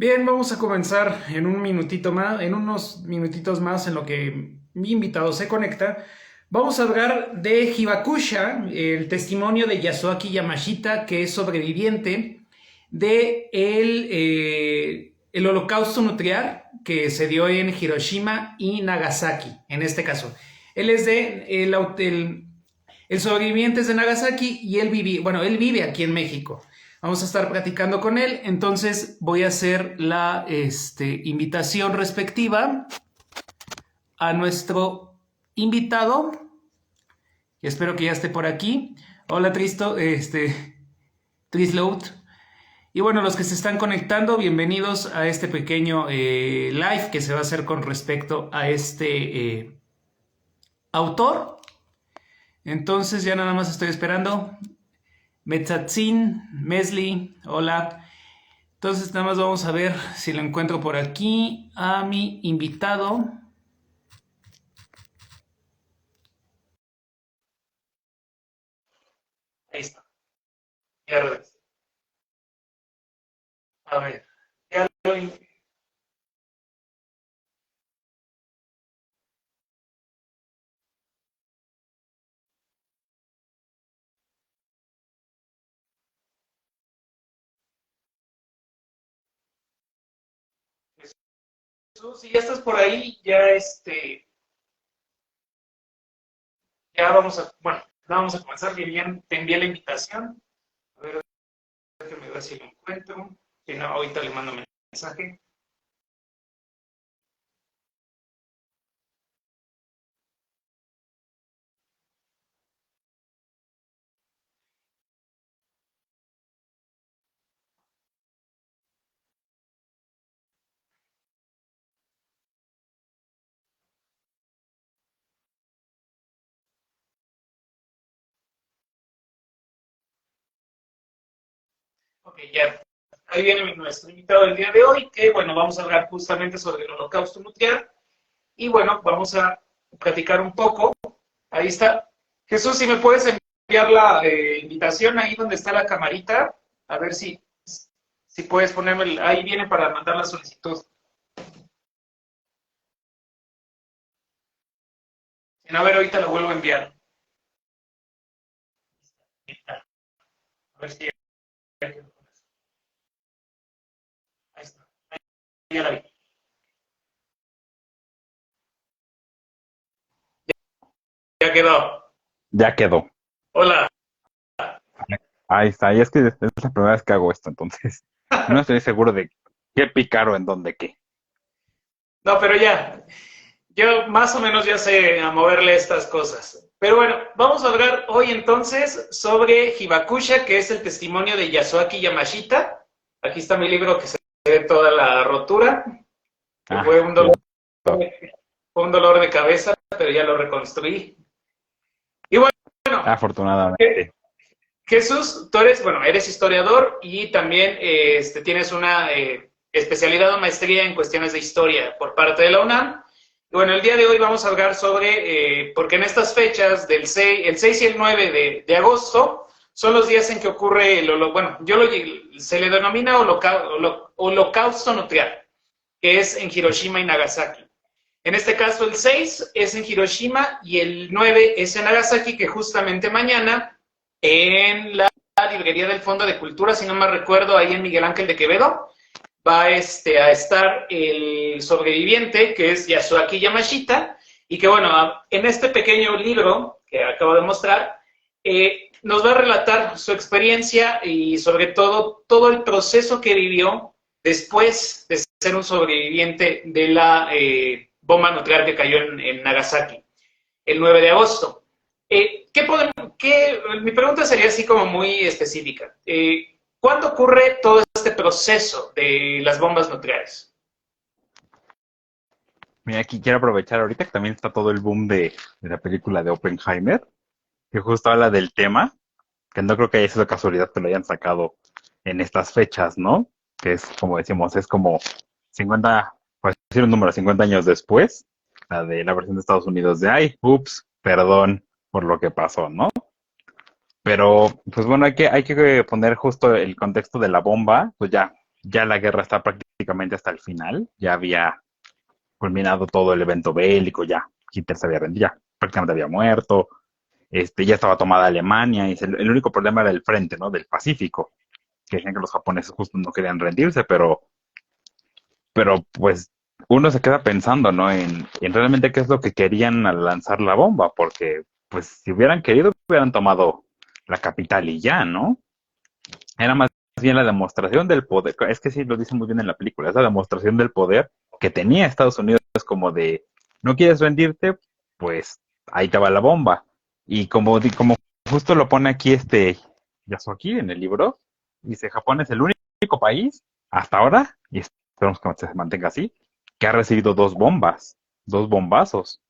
Bien, vamos a comenzar en un minutito más, en unos minutitos más en lo que mi invitado se conecta. Vamos a hablar de Hibakusha, el testimonio de Yasuaki Yamashita, que es sobreviviente de el holocausto nuclear que se dio en Hiroshima y Nagasaki, en este caso. Él es el sobreviviente es de Nagasaki y él vive aquí en México. Vamos a estar platicando con él, entonces voy a hacer la invitación respectiva a nuestro invitado, y espero que ya esté por aquí. Hola Trislout. Y bueno, los que se están conectando, bienvenidos a este pequeño live que se va a hacer con respecto a autor. Entonces ya nada más estoy esperando. Metzatzin, Mesli, hola. Entonces nada más vamos a ver si lo encuentro por aquí a mi invitado. Ahí está. Ya regresé. A ver. Ya lo Jesús, si ya estás por ahí, ya ya bueno, vamos a comenzar. Bien, te envié la invitación. A ver, déjame ver si lo encuentro. Si no, ahorita le mando mensaje. Ok, ya. Ahí viene nuestro invitado del día de hoy, que bueno, vamos a hablar justamente sobre el holocausto nuclear. Y bueno, vamos a platicar un poco. Ahí está. Jesús, si me puedes enviar la invitación ahí donde está la camarita, a ver si puedes ponerme, ahí viene para mandar la solicitud. A ver, ahorita lo vuelvo a enviar. A ver si ahí está. Ahí ya la vi. Ya quedó. Ya quedó. Hola. Ahí está. Y es que es la primera vez que hago esto, entonces no estoy seguro de qué picar o en dónde qué. No, pero ya. Yo más o menos ya sé a moverle estas cosas. Pero bueno, vamos a hablar hoy entonces sobre Hibakusha, que es el testimonio de Yasuaki Yamashita. Aquí está mi libro que se ve toda la rotura, que Ah, cierto. fue un dolor de cabeza, pero ya lo reconstruí. Y bueno, Afortunadamente. Jesús, tú eres, bueno, eres historiador y también tienes una especialidad o maestría en cuestiones de historia por parte de la UNAM. Y bueno, el día de hoy vamos a hablar sobre, porque en estas fechas el 6 y el 9 de agosto son los días en que ocurre bueno, se le denomina holocausto nuclear, que es en Hiroshima y Nagasaki. En este caso, el 6 es en Hiroshima y el 9 es en Nagasaki, que justamente mañana en la librería del Fondo de Cultura, si no me recuerdo, ahí en Miguel Ángel de Quevedo, va a estar el sobreviviente, que es Yasuaki Yamashita, y que bueno, en este pequeño libro que acabo de mostrar, nos va a relatar su experiencia y sobre todo el proceso que vivió después de ser un sobreviviente de la bomba nuclear que cayó en Nagasaki el 9 de agosto. Mi pregunta sería así como muy específica. ¿Cuándo ocurre todo este proceso de las bombas nucleares? Mira, aquí quiero aprovechar ahorita que también está todo el boom de la película de Oppenheimer, que justo habla del tema, que no creo que haya sido casualidad que lo hayan sacado en estas fechas, ¿no? Que es, como decimos, es como 50, por decir un número, 50 años después, la de la versión de Estados Unidos de, ay, ups, perdón por lo que pasó, ¿no? Pero, pues bueno, hay que poner justo el contexto de la bomba, pues ya la guerra está prácticamente prácticamente hasta el final, ya había culminado todo el evento bélico, ya Hitler se había rendido, ya prácticamente había muerto, ya estaba tomada Alemania, y el único problema era el frente, ¿no? Del Pacífico, que decían que los japoneses justo no querían rendirse, pero pues uno se queda pensando, ¿no? En realmente qué es lo que querían al lanzar la bomba, porque pues si hubieran querido, hubieran tomado la capital y ya, ¿no? Era más bien la demostración del poder, es que sí lo dicen muy bien en la película, es la demostración del poder que tenía Estados Unidos, como de, no quieres rendirte, pues ahí te va la bomba. Y como justo lo pone aquí Yasuaki en el libro, dice, Japón es el único país hasta ahora, y esperamos que se mantenga así, que ha recibido dos bombazos.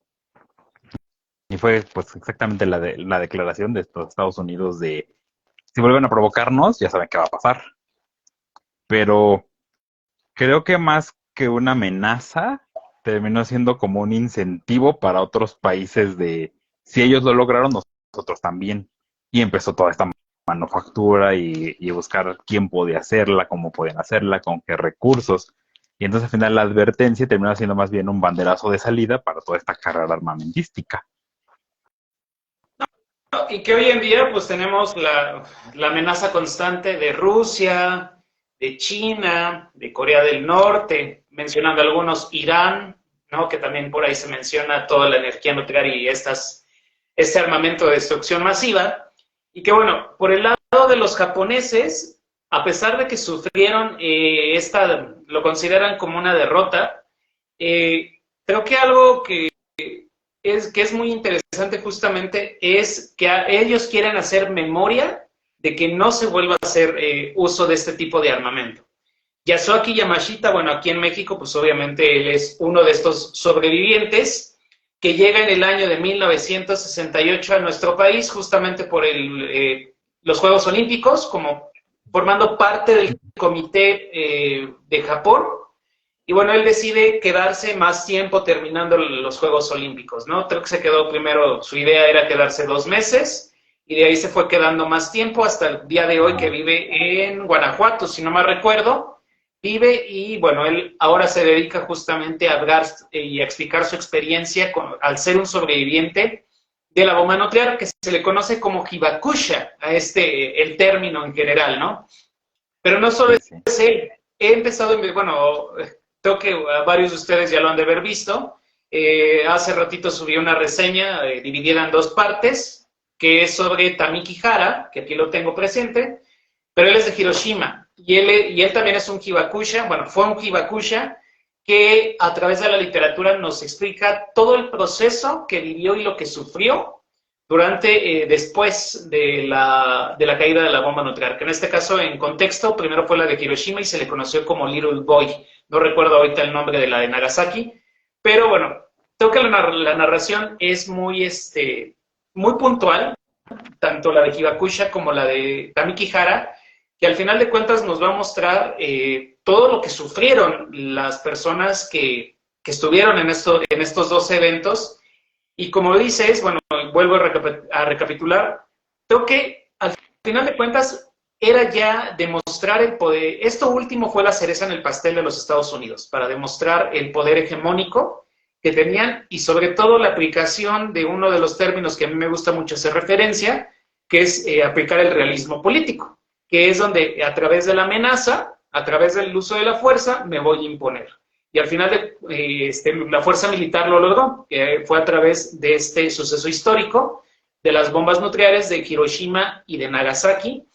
Y fue pues exactamente la declaración de los Estados Unidos de, si vuelven a provocarnos, ya saben qué va a pasar. Pero creo que más que una amenaza, terminó siendo como un incentivo para otros países de, si ellos lo lograron, nosotros también. Y empezó toda esta manufactura y buscar quién podía hacerla, cómo podían hacerla, con qué recursos. Y entonces al final la advertencia terminó siendo más bien un banderazo de salida para toda esta carrera armamentística. Y que hoy en día pues tenemos la amenaza constante de Rusia, de China, de Corea del Norte, mencionando algunos, Irán, ¿no? Que también por ahí se menciona toda la energía nuclear y este armamento de destrucción masiva. Y que bueno, por el lado de los japoneses, a pesar de que sufrieron lo consideran como una derrota, creo que algo que es muy interesante justamente es que ellos quieren hacer memoria de que no se vuelva a hacer uso de este tipo de armamento. Yasuaki Yamashita, bueno, aquí en México, pues obviamente él es uno de estos sobrevivientes que llega en el año de 1968 a nuestro país justamente por los Juegos Olímpicos, como formando parte del comité de Japón. Y bueno, él decide quedarse más tiempo terminando los Juegos Olímpicos, ¿no? Creo que se quedó primero, su idea era quedarse 2 meses, y de ahí se fue quedando más tiempo hasta el día de hoy que vive en Guanajuato, si no mal recuerdo. Vive y bueno, él ahora se dedica justamente a hablar y a explicar su experiencia al ser un sobreviviente de la bomba nuclear, que se le conoce como hibakusha, el término en general, ¿no? Pero no solo Sí. es él, he empezado, bueno, creo que varios de ustedes ya lo han de haber visto. Hace ratito subí una reseña dividida en 2 partes, que es sobre Tamiki Hara, que aquí lo tengo presente, pero él es de Hiroshima, y él también es un hibakusha, bueno, fue un hibakusha, que a través de la literatura nos explica todo el proceso que vivió y lo que sufrió después de la caída de la bomba nuclear, que en este caso, en contexto, primero fue la de Hiroshima y se le conoció como Little Boy. No recuerdo ahorita el nombre de la de Nagasaki, pero bueno, creo que la narración es muy puntual, tanto la de Hibakusha como la de Tamiki Hara, que al final de cuentas nos va a mostrar todo lo que sufrieron las personas que estuvieron en estos 2 eventos. Y como dices, bueno, vuelvo a recapitular, creo que al final de cuentas era ya demostrar el poder. Esto último fue la cereza en el pastel de los Estados Unidos, para demostrar el poder hegemónico que tenían y sobre todo la aplicación de uno de los términos que a mí me gusta mucho hacer referencia, que es aplicar el realismo político, que es donde a través de la amenaza, a través del uso de la fuerza, me voy a imponer. Y al final la fuerza militar lo logró, que fue a través de este suceso histórico de las bombas nucleares de Hiroshima y de Nagasaki,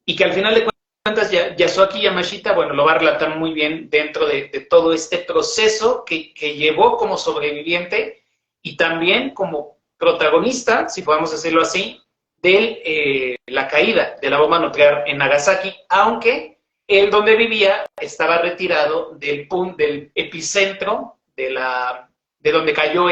y que al final de cuentas Yasuaki Yamashita, bueno, lo va a relatar muy bien dentro de todo este proceso que llevó como sobreviviente y también como protagonista, si podemos decirlo así, de la caída de la bomba nuclear en Nagasaki, aunque él donde vivía estaba retirado del epicentro de donde cayó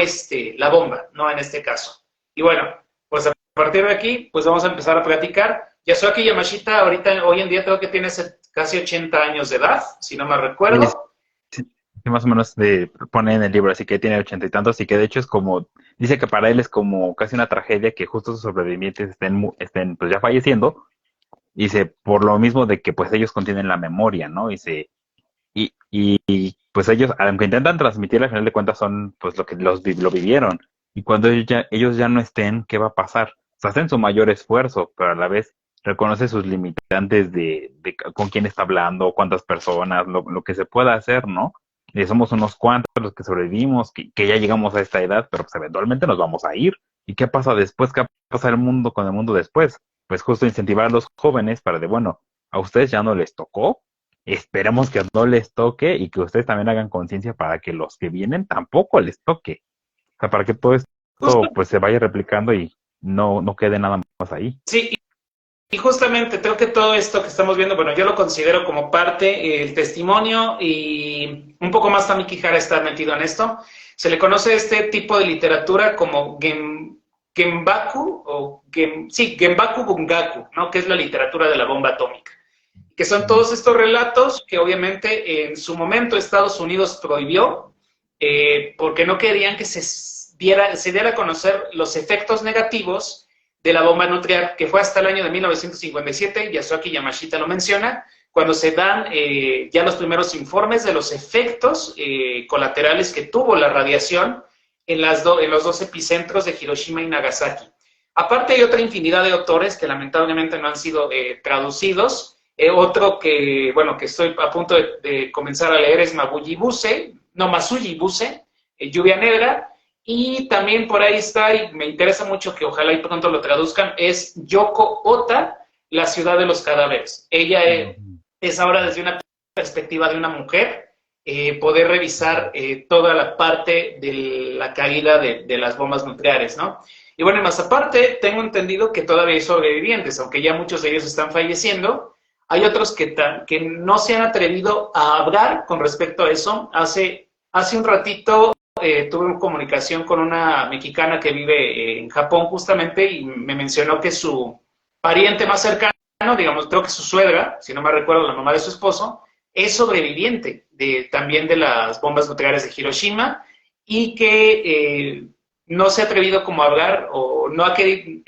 la bomba, ¿no? En este caso. Y bueno, pues a partir de aquí, pues vamos a empezar a platicar. Yasuaki Yamashita hoy en día creo que tiene casi 80 años de edad, si no me recuerdo. Sí, más o menos pone en el libro, así que tiene 80 y tantos, y que de hecho es como, dice que para él es como casi una tragedia que justo sus sobrevivientes estén pues ya falleciendo, y dice, por lo mismo de que pues ellos contienen la memoria, ¿no? Dice, y pues ellos, aunque intentan transmitir, al final de cuentas son pues lo que lo vivieron. Y cuando ellos ya no estén, ¿qué va a pasar? O sea, hacen su mayor esfuerzo, pero a la vez reconoce sus limitantes de con quién está hablando, cuántas personas, lo que se pueda hacer, ¿no? Y somos unos cuantos los que sobrevivimos, que ya llegamos a esta edad, pero pues eventualmente nos vamos a ir. ¿Y qué pasa después? ¿Qué pasa el mundo con el mundo después? Pues justo incentivar a los jóvenes para de, bueno, a ustedes ya no les tocó, esperemos que no les toque y que ustedes también hagan conciencia para que los que vienen tampoco les toque. O sea, para que todo Justo, esto pues se vaya replicando y no quede nada más ahí. sí, y justamente creo que todo esto que estamos viendo, bueno, yo lo considero como parte, el testimonio y un poco más Tami Kihara está metido en esto. Se le conoce este tipo de literatura como Genbaku, sí, Genbaku Bungaku, ¿no? Que es la literatura de la bomba atómica. Que son todos estos relatos que obviamente en su momento Estados Unidos prohibió porque no querían que se diera a conocer los efectos negativos de la bomba nuclear, que fue hasta el año de 1957, Yasuaki Yamashita lo menciona, cuando se dan ya los primeros informes de los efectos colaterales que tuvo la radiación en los dos epicentros de Hiroshima y Nagasaki. Aparte hay otra infinidad de autores que lamentablemente no han sido traducidos. Otro que, bueno, que estoy a punto de comenzar a leer es Masuji Buse, Lluvia Negra, y también por ahí está, y me interesa mucho que ojalá y pronto lo traduzcan, es Yoko Ota, La ciudad de los cadáveres. Ella es ahora desde una perspectiva de una mujer, poder revisar toda la parte de la caída de las bombas nucleares, ¿no? Y bueno, más aparte, tengo entendido que todavía hay sobrevivientes, aunque ya muchos de ellos están falleciendo. Hay otros que no se han atrevido a hablar con respecto a eso. Hace un ratito tuve una comunicación con una mexicana que vive en Japón justamente y me mencionó que su pariente más cercano, digamos, creo que su suegra, si no me recuerdo, la mamá de su esposo, es sobreviviente también de las bombas nucleares de Hiroshima y que no se ha atrevido como a hablar o no ha querido,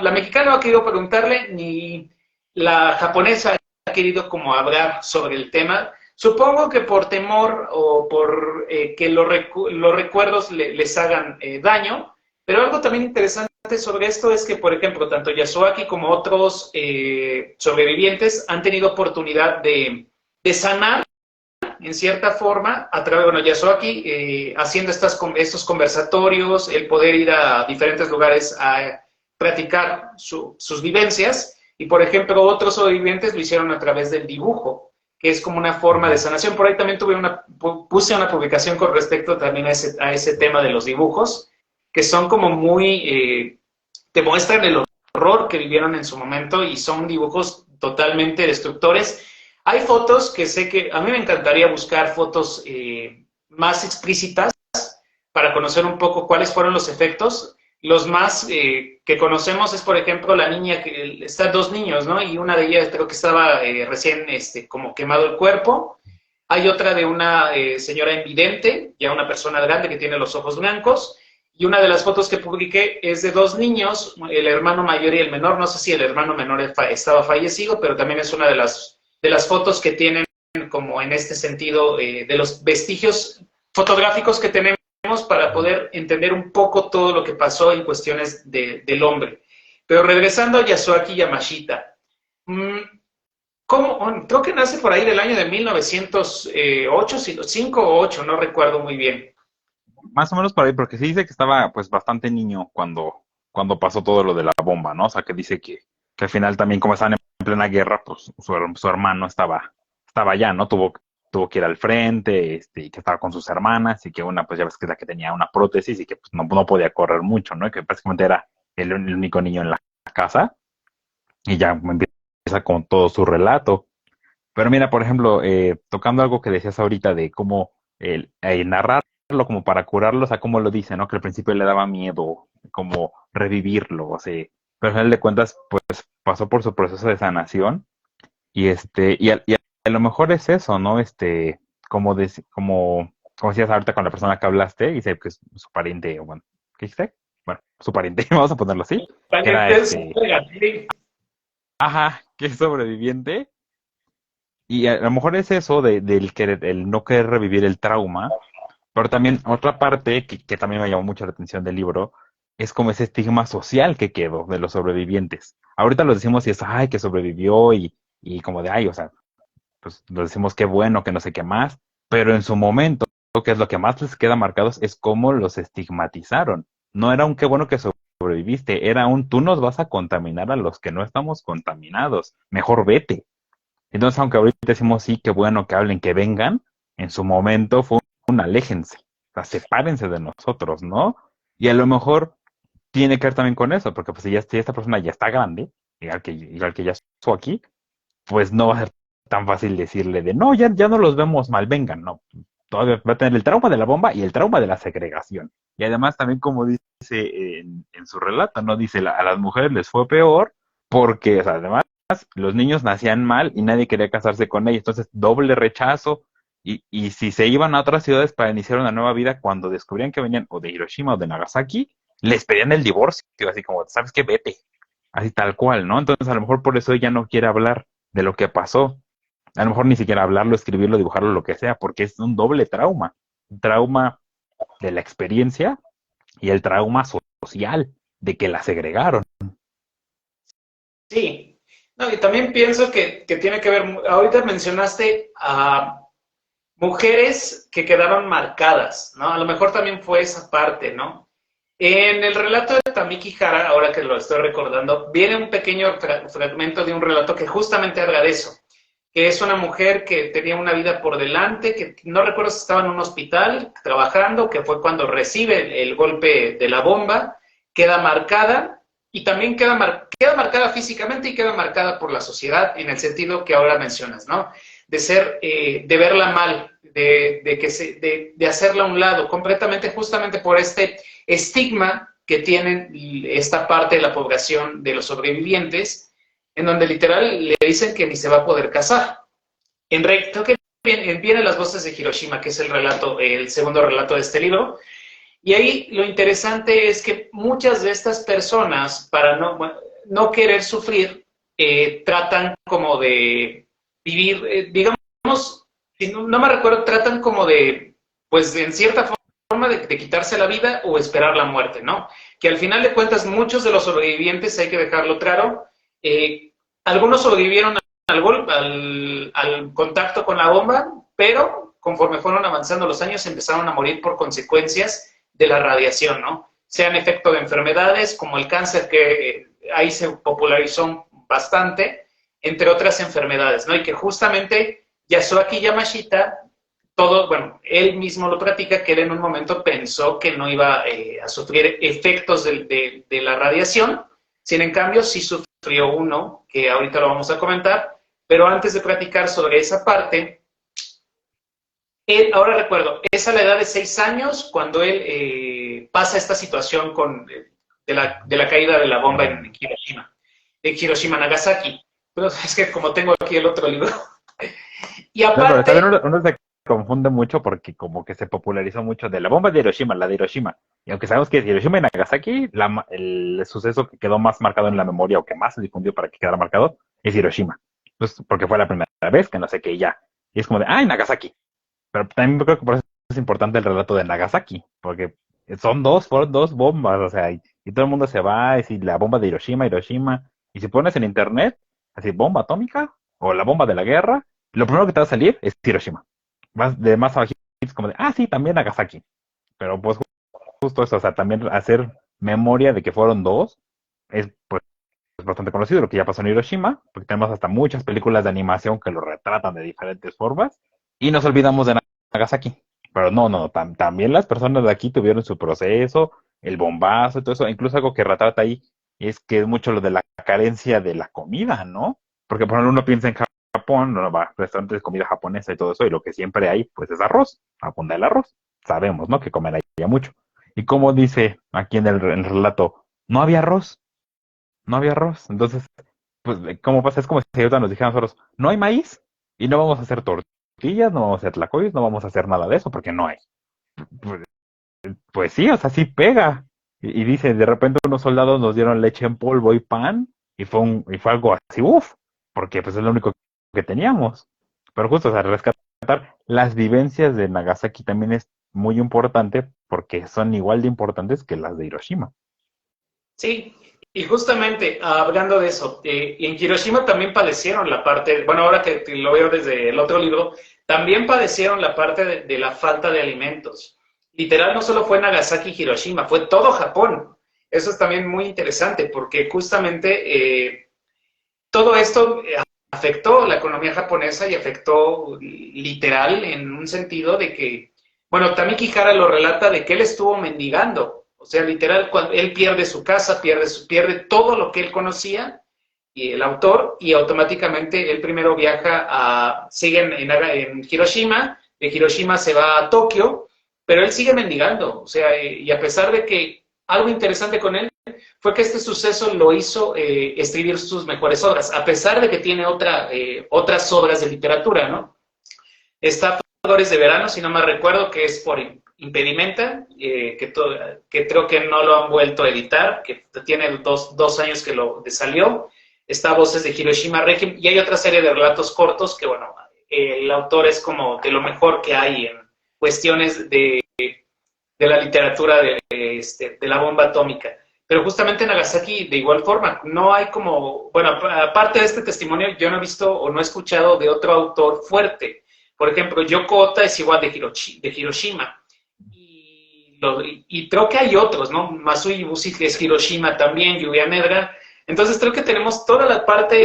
la mexicana no ha querido preguntarle ni la japonesa ha querido como hablar sobre el tema. Supongo que por temor o por que los recuerdos les hagan daño, pero algo también interesante sobre esto es que, por ejemplo, tanto Yasuaki como otros sobrevivientes han tenido oportunidad de sanar en cierta forma, a través, bueno, Yasuaki haciendo estos conversatorios, el poder ir a diferentes lugares a practicar sus vivencias, y por ejemplo, otros sobrevivientes lo hicieron a través del dibujo, que es como una forma de sanación. Por ahí también puse una publicación con respecto también a ese tema de los dibujos, que son como te muestran el horror que vivieron en su momento y son dibujos totalmente destructores. Hay fotos que sé que a mí me encantaría buscar fotos más explícitas para conocer un poco cuáles fueron los efectos. Los más que conocemos es, por ejemplo, la niña, que están dos niños, ¿no? Y una de ellas creo que estaba recién como quemado el cuerpo. Hay otra de una señora invidente, ya una persona grande que tiene los ojos blancos. Y una de las fotos que publiqué es de dos niños, el hermano mayor y el menor. No sé si el hermano menor estaba fallecido, pero también es una de las fotos que tienen como en este sentido de los vestigios fotográficos que tenemos para poder entender un poco todo lo que pasó en cuestiones del hombre. Pero regresando a Yasuaki Yamashita, creo que nace por ahí del año de 1908, 5 o 8, no recuerdo muy bien. Más o menos por ahí, porque sí dice que estaba pues bastante niño cuando pasó todo lo de la bomba, ¿no? O sea, que dice que al final también como estaban en plena guerra, pues su hermano estaba allá, ¿no? Tuvo que ir al frente, y que estaba con sus hermanas, y que una, pues ya ves que es la que tenía una prótesis y que pues no podía correr mucho, ¿no? Y que prácticamente era el único niño en la casa, y ya empieza con todo su relato. Pero mira, por ejemplo, tocando algo que decías ahorita de cómo narrarlo como para curarlo, o sea, como lo dice, ¿no? Que al principio le daba miedo, como revivirlo, o sea, pero al final de cuentas, pues pasó por su proceso de sanación y a lo mejor es eso, ¿no? Como decías ahorita con la persona que hablaste, y dice que es su pariente, o bueno, ¿qué dijiste? Bueno, su pariente, vamos a ponerlo así, que era Parientes, ajá, que es sobreviviente. Y a lo mejor es eso del querer, el no querer revivir el trauma, pero también otra parte que también me llamó mucho la atención del libro es como ese estigma social que quedó de los sobrevivientes. Ahorita lo decimos y es, ay, que sobrevivió y como de, ay, o sea, pues lo decimos qué bueno, que no sé qué más, pero en su momento, que es lo que más les queda marcados, es cómo los estigmatizaron. No era un qué bueno que sobreviviste, era un tú nos vas a contaminar a los que no estamos contaminados, mejor vete. Entonces, aunque ahorita decimos sí, qué bueno que hablen, que vengan, en su momento fue un aléjense, o sea, sepárense de nosotros, ¿no? Y a lo mejor tiene que ver también con eso, porque pues si esta persona ya está grande, igual que ya estuvo aquí, pues no va a ser tan fácil decirle de no, ya no los vemos mal, vengan, no. Todavía va a tener el trauma de la bomba y el trauma de la segregación. Y además también como dice en su relato, ¿no? Dice, a las mujeres les fue peor porque, o sea, además los niños nacían mal y nadie quería casarse con ellos, entonces doble rechazo. Y si se iban a otras ciudades para iniciar una nueva vida, cuando descubrían que venían o de Hiroshima o de Nagasaki, les pedían el divorcio, así como, ¿sabes qué? Vete, así tal cual, ¿no? Entonces a lo mejor por eso ella no quiere hablar de lo que pasó. A lo mejor ni siquiera hablarlo, escribirlo, dibujarlo, lo que sea, porque es un doble trauma. Un trauma de la experiencia y el trauma social de que la segregaron. Sí, no, y también pienso que tiene que ver, ahorita mencionaste a mujeres que quedaron marcadas, ¿no? A lo mejor también fue esa parte, ¿no? En el relato de Tamiki Hara, ahora que lo estoy recordando, viene un pequeño fragmento de un relato que justamente habla de eso, que es una mujer que tenía una vida por delante, que no recuerdo si estaba en un hospital trabajando, que fue cuando recibe el golpe de la bomba, queda marcada y también queda marcada físicamente y queda marcada por la sociedad en el sentido que ahora mencionas, ¿no? De ser, de verla mal, de hacerla a un lado, completamente justamente por este estigma que tienen esta parte de la población de los sobrevivientes, en donde literal le dicen que ni se va a poder casar. Creo que vienen las voces de Hiroshima, que es el relato, el segundo relato de este libro, y ahí lo interesante es que muchas de estas personas, para no querer sufrir, tratan como de vivir, digamos, si no me recuerdo, tratan como de, pues en cierta forma de quitarse la vida o esperar la muerte, ¿no? Que al final de cuentas muchos de los sobrevivientes, hay que dejarlo claro, algunos sobrevivieron al contacto con la bomba, pero conforme fueron avanzando los años empezaron a morir por consecuencias de la radiación, ¿no? Sean efecto de enfermedades como el cáncer, que ahí se popularizó bastante, entre otras enfermedades, ¿no? Y que justamente Yasuaki Yamashita, bueno, él mismo lo platica, que él en un momento pensó que no iba a sufrir efectos de la radiación, sin en cambio sí sufrió uno, que ahorita lo vamos a comentar, pero antes de platicar sobre esa parte, él, ahora recuerdo, es a la edad de 6 años cuando él pasa esta situación de la caída de la bomba en Hiroshima, de Hiroshima-Nagasaki. Pero es que como tengo aquí el otro libro. Y No, pero aparte, también uno se confunde mucho porque como que se popularizó mucho de la bomba de Hiroshima, la de Hiroshima. Y aunque sabemos que es Hiroshima y Nagasaki, el suceso que quedó más marcado en la memoria o que más se difundió para que quedara marcado es Hiroshima. Pues porque fue la primera vez que no sé qué, y ya. Y es como de, ay, Nagasaki. Pero también creo que por eso es importante el relato de Nagasaki, porque fueron dos bombas, o sea, y todo el mundo se va, y si la bomba de Hiroshima, Hiroshima, y si pones en internet, así, bomba atómica, o la bomba de la guerra, lo primero que te va a salir es Hiroshima. Más abajito es como de, ah, sí, también Nagasaki. Pero pues justo eso, o sea, también hacer memoria de que fueron dos, es pues es bastante conocido lo que ya pasó en Hiroshima, porque tenemos hasta muchas películas de animación que lo retratan de diferentes formas, y nos olvidamos de Nagasaki. Pero no, también las personas de aquí tuvieron su proceso, el bombazo y todo eso, incluso algo que retrata ahí es que es mucho lo de la carencia de la comida, ¿no? Porque por ejemplo uno piensa en Japón, no va a restaurantes de comida japonesa y todo eso, y lo que siempre hay, pues es arroz, abunda el arroz. Sabemos, ¿no? Que comen allá mucho. Y como dice aquí en el relato, no había arroz, no había arroz. Entonces, pues, ¿cómo pasa? Es como si ahorita nos dijeran nosotros, no hay maíz y no vamos a hacer tortillas, no vamos a hacer tlacoyos, no vamos a hacer nada de eso porque no hay. Pues, pues sí, o sea, sí pega. Y dice, de repente unos soldados nos dieron leche en polvo y pan y fue algo así, uff, porque pues es lo único que teníamos. Pero justo, o sea, rescatar las vivencias de Nagasaki también es muy importante porque son igual de importantes que las de Hiroshima. Sí, y justamente hablando de eso, en Hiroshima también padecieron la parte, bueno, ahora que lo veo desde el otro libro, también padecieron la parte de la falta de alimentos. Literal, no solo fue Nagasaki y Hiroshima, fue todo Japón. Eso es también muy interesante porque justamente todo esto afectó la economía japonesa y afectó literal en un sentido de que, bueno, Tamiki Hara lo relata de que él estuvo mendigando, o sea, literal, cuando él pierde su casa, pierde todo lo que él conocía, y el autor, y automáticamente él primero viaja sigue en Hiroshima, de Hiroshima se va a Tokio, pero él sigue mendigando, o sea, y a pesar de que algo interesante con él fue que este suceso lo hizo escribir sus mejores obras, a pesar de que tiene otras obras de literatura, ¿no? Está Flores de Verano, si no me recuerdo, que es por impedimenta, que creo que no lo han vuelto a editar, que tiene dos años que lo salió. Está Voces de Hiroshima Requiem, y hay otra serie de relatos cortos que, bueno, el autor es como de lo mejor que hay en cuestiones de la literatura de la bomba atómica. Pero justamente en Nagasaki, de igual forma, no hay como, bueno, aparte de este testimonio, yo no he visto o no he escuchado de otro autor fuerte. Por ejemplo, Yoko Ota es igual de Hiroshima. Y creo que hay otros, ¿no? Masui Bushi es Hiroshima también, Lluvia Negra. Entonces creo que tenemos toda la parte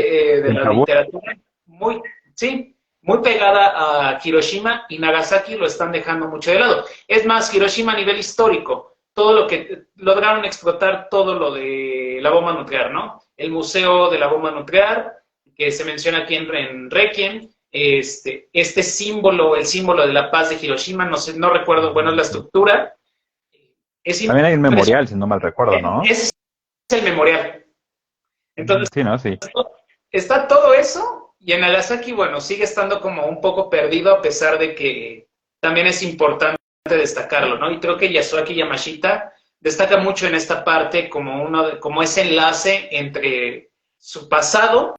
de la literatura muy, sí, muy pegada a Hiroshima, y Nagasaki lo están dejando mucho de lado. Es más, Hiroshima a nivel histórico, todo lo que lograron explotar, todo lo de la bomba nuclear, ¿no? El museo de la bomba nuclear, que se menciona aquí en Requiem, este símbolo, el símbolo de la paz de Hiroshima, no sé, no recuerdo, bueno, la estructura, es También hay un memorial, impresionante. si no mal recuerdo, ¿no? Ese es el memorial. Entonces, Sí, ¿no? Sí. está todo eso, y en Nagasaki, bueno, sigue estando como un poco perdido, a pesar de que también es importante destacarlo, ¿no? Y creo que Yasuaki Yamashita destaca mucho en esta parte como ese enlace entre su pasado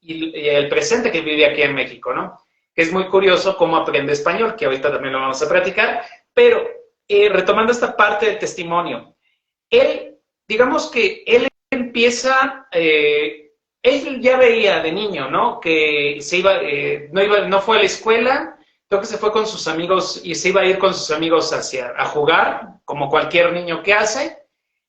y el presente que vive aquí en México, ¿no? Que es muy curioso cómo aprende español, que ahorita también lo vamos a practicar, pero retomando esta parte del testimonio, él, digamos que él empieza, él ya veía de niño, ¿no? Que no fue a la escuela, creo que se fue con sus amigos y se iba a ir con sus amigos a jugar, como cualquier niño que hace,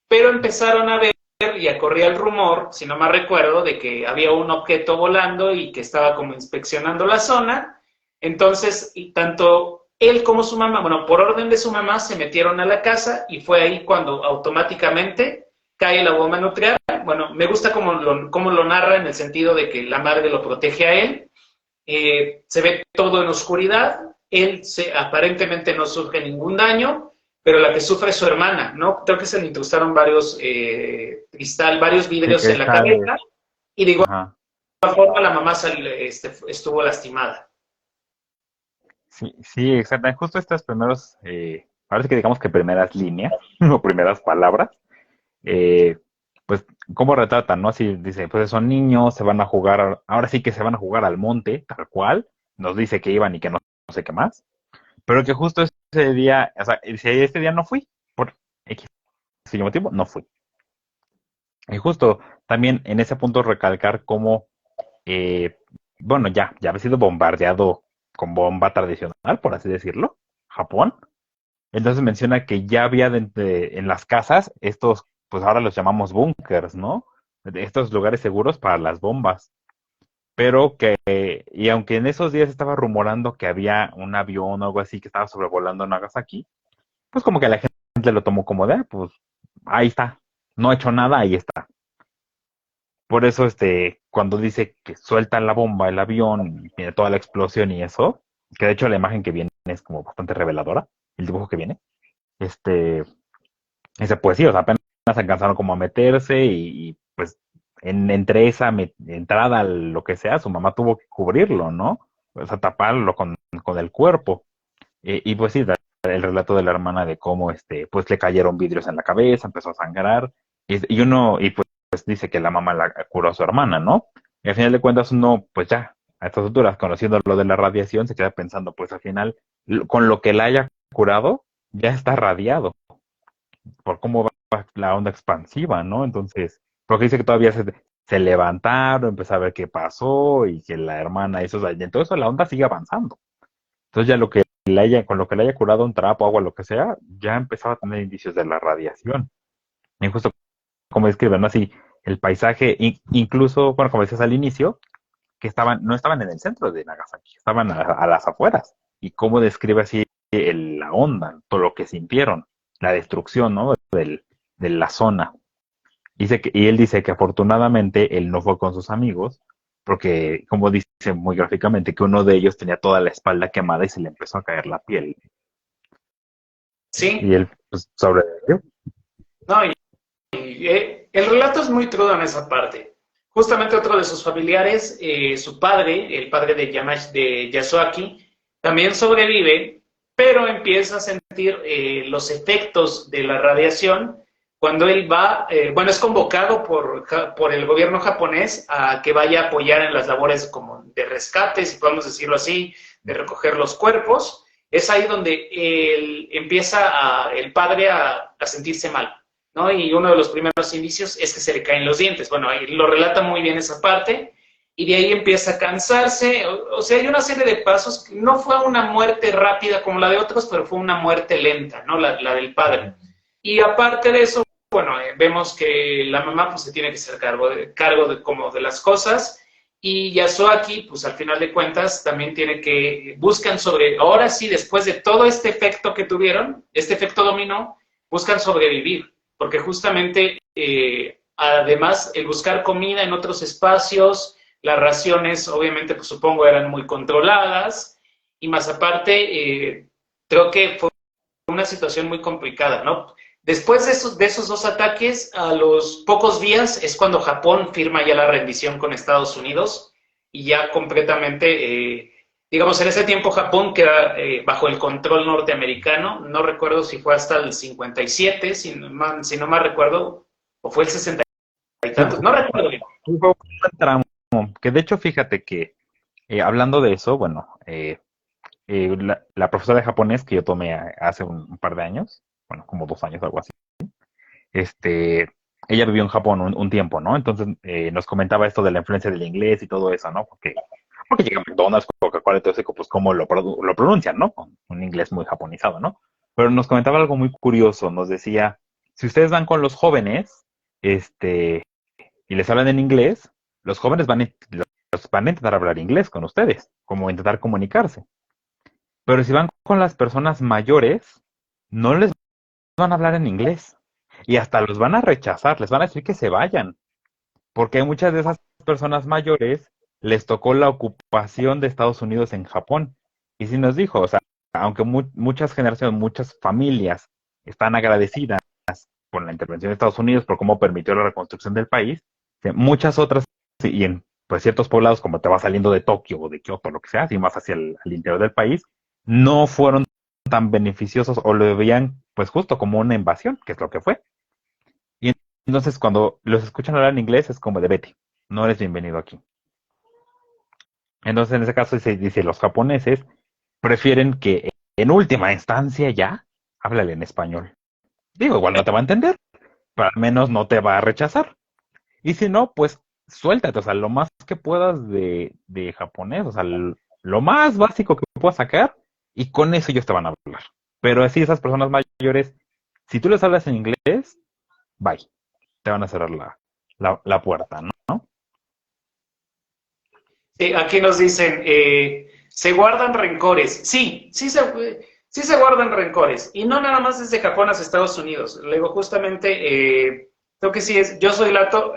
pero empezaron a ver y a correr el rumor, si no me recuerdo, de que había un objeto volando y que estaba como inspeccionando la zona. Entonces, y tanto él como su mamá, bueno, por orden de su mamá, se metieron a la casa, y fue ahí cuando automáticamente cae la bomba nuclear. Bueno, me gusta cómo lo narra, en el sentido de que la madre lo protege a él, se ve todo en oscuridad, aparentemente no sufre ningún daño, pero la que sufre es su hermana, ¿no? Creo que se le incrustaron varios Sí, vidrios que en la esta es. cabeza, y de igual Ajá. forma la mamá estuvo lastimada. Sí, sí, exacto. Justo estas primeros, parece que digamos que primeras líneas, o primeras palabras, eh, pues, cómo retratan, ¿no? Así dice, pues son niños, se van a jugar, ahora sí que se van a jugar al monte, tal cual. Nos dice que iban y que no sé qué más. Pero que justo ese día, o sea, si este día no fui, por X motivo, no fui. Y justo también en ese punto recalcar cómo, eh, bueno, ya había sido bombardeado con bomba tradicional, por así decirlo, Japón. Entonces menciona que ya había en las casas estos, pues ahora los llamamos búnkers, ¿no? De estos lugares seguros para las bombas. Pero que, y aunque en esos días estaba rumorando que había un avión o algo así que estaba sobrevolando Nagasaki, pues como que la gente lo tomó como de, pues ahí está, no ha hecho nada, ahí está. Por eso, cuando dice que suelta la bomba, el avión, y tiene toda la explosión y eso, que de hecho la imagen que viene es como bastante reveladora, el dibujo que viene, este, ese pues sí, o sea, apenas alcanzaron como a meterse pues entre esa entrada, lo que sea, su mamá tuvo que cubrirlo, ¿no? O sea, taparlo con el cuerpo. Y pues sí, el relato de la hermana de cómo pues le cayeron vidrios en la cabeza, empezó a sangrar, y pues dice que la mamá la curó a su hermana, ¿no? Y al final de cuentas uno, pues ya, a estas alturas, conociendo lo de la radiación, se queda pensando, pues al final, con lo que la haya curado, ya está radiado, por cómo va la onda expansiva, ¿no? Entonces, porque dice que todavía se levantaron, empezó a ver qué pasó y que la hermana hizo, o sea, y en todo eso la onda sigue avanzando. Entonces ya lo que con lo que le haya curado un trapo, agua, lo que sea, ya empezaba a tener indicios de la radiación. Y justo como describen, ¿no? Así, el paisaje, incluso, bueno, como decías al inicio, que no estaban en el centro de Nagasaki, estaban a las afueras. Y cómo describe así la onda, todo lo que sintieron, la destrucción, ¿no? De la zona. Y él dice que afortunadamente él no fue con sus amigos, porque, como dice muy gráficamente, que uno de ellos tenía toda la espalda quemada y se le empezó a caer la piel. Y Sí, él, pues, sobrevivió. no, el relato es muy crudo en esa parte. Justamente otro de sus familiares, su padre, el padre de Yasuaki, también sobrevive, pero empieza a sentir los efectos de la radiación cuando él va, bueno, es convocado por el gobierno japonés a que vaya a apoyar en las labores como de rescate, si podemos decirlo así, de recoger los cuerpos. Es ahí donde el padre a sentirse mal, ¿no? Y uno de los primeros indicios es que se le caen los dientes. Bueno, ahí lo relata muy bien esa parte, y de ahí empieza a cansarse. O sea, hay una serie de pasos. No fue una muerte rápida como la de otros, pero fue una muerte lenta, ¿no? La del padre. Y aparte de eso, bueno, vemos que la mamá pues se tiene que hacer cargo de, como de las cosas, y Yasuaki, pues al final de cuentas, también tiene que, buscan ahora sí, después de todo este efecto que tuvieron, este efecto dominó, buscan sobrevivir, porque justamente, además, el buscar comida en otros espacios, las raciones, obviamente, pues supongo eran muy controladas, y más aparte, creo que fue una situación muy complicada, ¿no? Después de esos dos ataques, a los pocos días es cuando Japón firma ya la rendición con Estados Unidos, y ya completamente, digamos, en ese tiempo Japón queda bajo el control norteamericano. No recuerdo si fue hasta el 57, si no mal recuerdo, o fue el 60 y Sí, tantos, no recuerdo bien. fue un buen tramo. Que de hecho, fíjate que, hablando de eso, bueno, la profesora de japonés que yo tomé hace un par de años, bueno, como 2 años, algo así, este, ella vivió en Japón un tiempo, ¿no? Entonces nos comentaba esto de la influencia del inglés y todo eso, ¿no? Porque llega McDonald's, Coca-Cola y todo eso, pues cómo lo pronuncian, ¿no? Con un inglés muy japonizado, ¿no? Pero nos comentaba algo muy curioso, nos decía, si ustedes van con los jóvenes, y les hablan en inglés, los jóvenes los van a intentar hablar inglés con ustedes, como intentar comunicarse. Pero si van con las personas mayores, no les van a hablar en inglés. Y hasta los van a rechazar, les van a decir que se vayan. Porque muchas de esas personas mayores les tocó la ocupación de Estados Unidos en Japón. Y sí nos dijo, o sea, aunque muchas generaciones, muchas familias están agradecidas por la intervención de Estados Unidos, por cómo permitió la reconstrucción del país, muchas otras, y en pues, ciertos poblados, como te vas saliendo de Tokio o de Kioto, lo que sea, y más hacia el interior del país, no fueron tan beneficiosos o lo veían pues justo como una invasión, que es lo que fue. Y entonces cuando los escuchan hablar en inglés es como de vete, no eres bienvenido aquí. Entonces en ese caso dice los japoneses prefieren que en última instancia ya háblale en español. Digo, igual no te va a entender, pero al menos no te va a rechazar. Y si no, pues suéltate, o sea, lo más que puedas de japonés, o sea, lo más básico que puedas sacar, y con eso ellos te van a hablar. Pero así esas personas mayores, si tú les hablas en inglés, bye, te van a cerrar la puerta, ¿no? Sí, aquí nos dicen, se guardan rencores. Sí, sí se guardan rencores. Y no nada más desde Japón hacia Estados Unidos. Luego, justamente, creo que sí es, yo soy lato.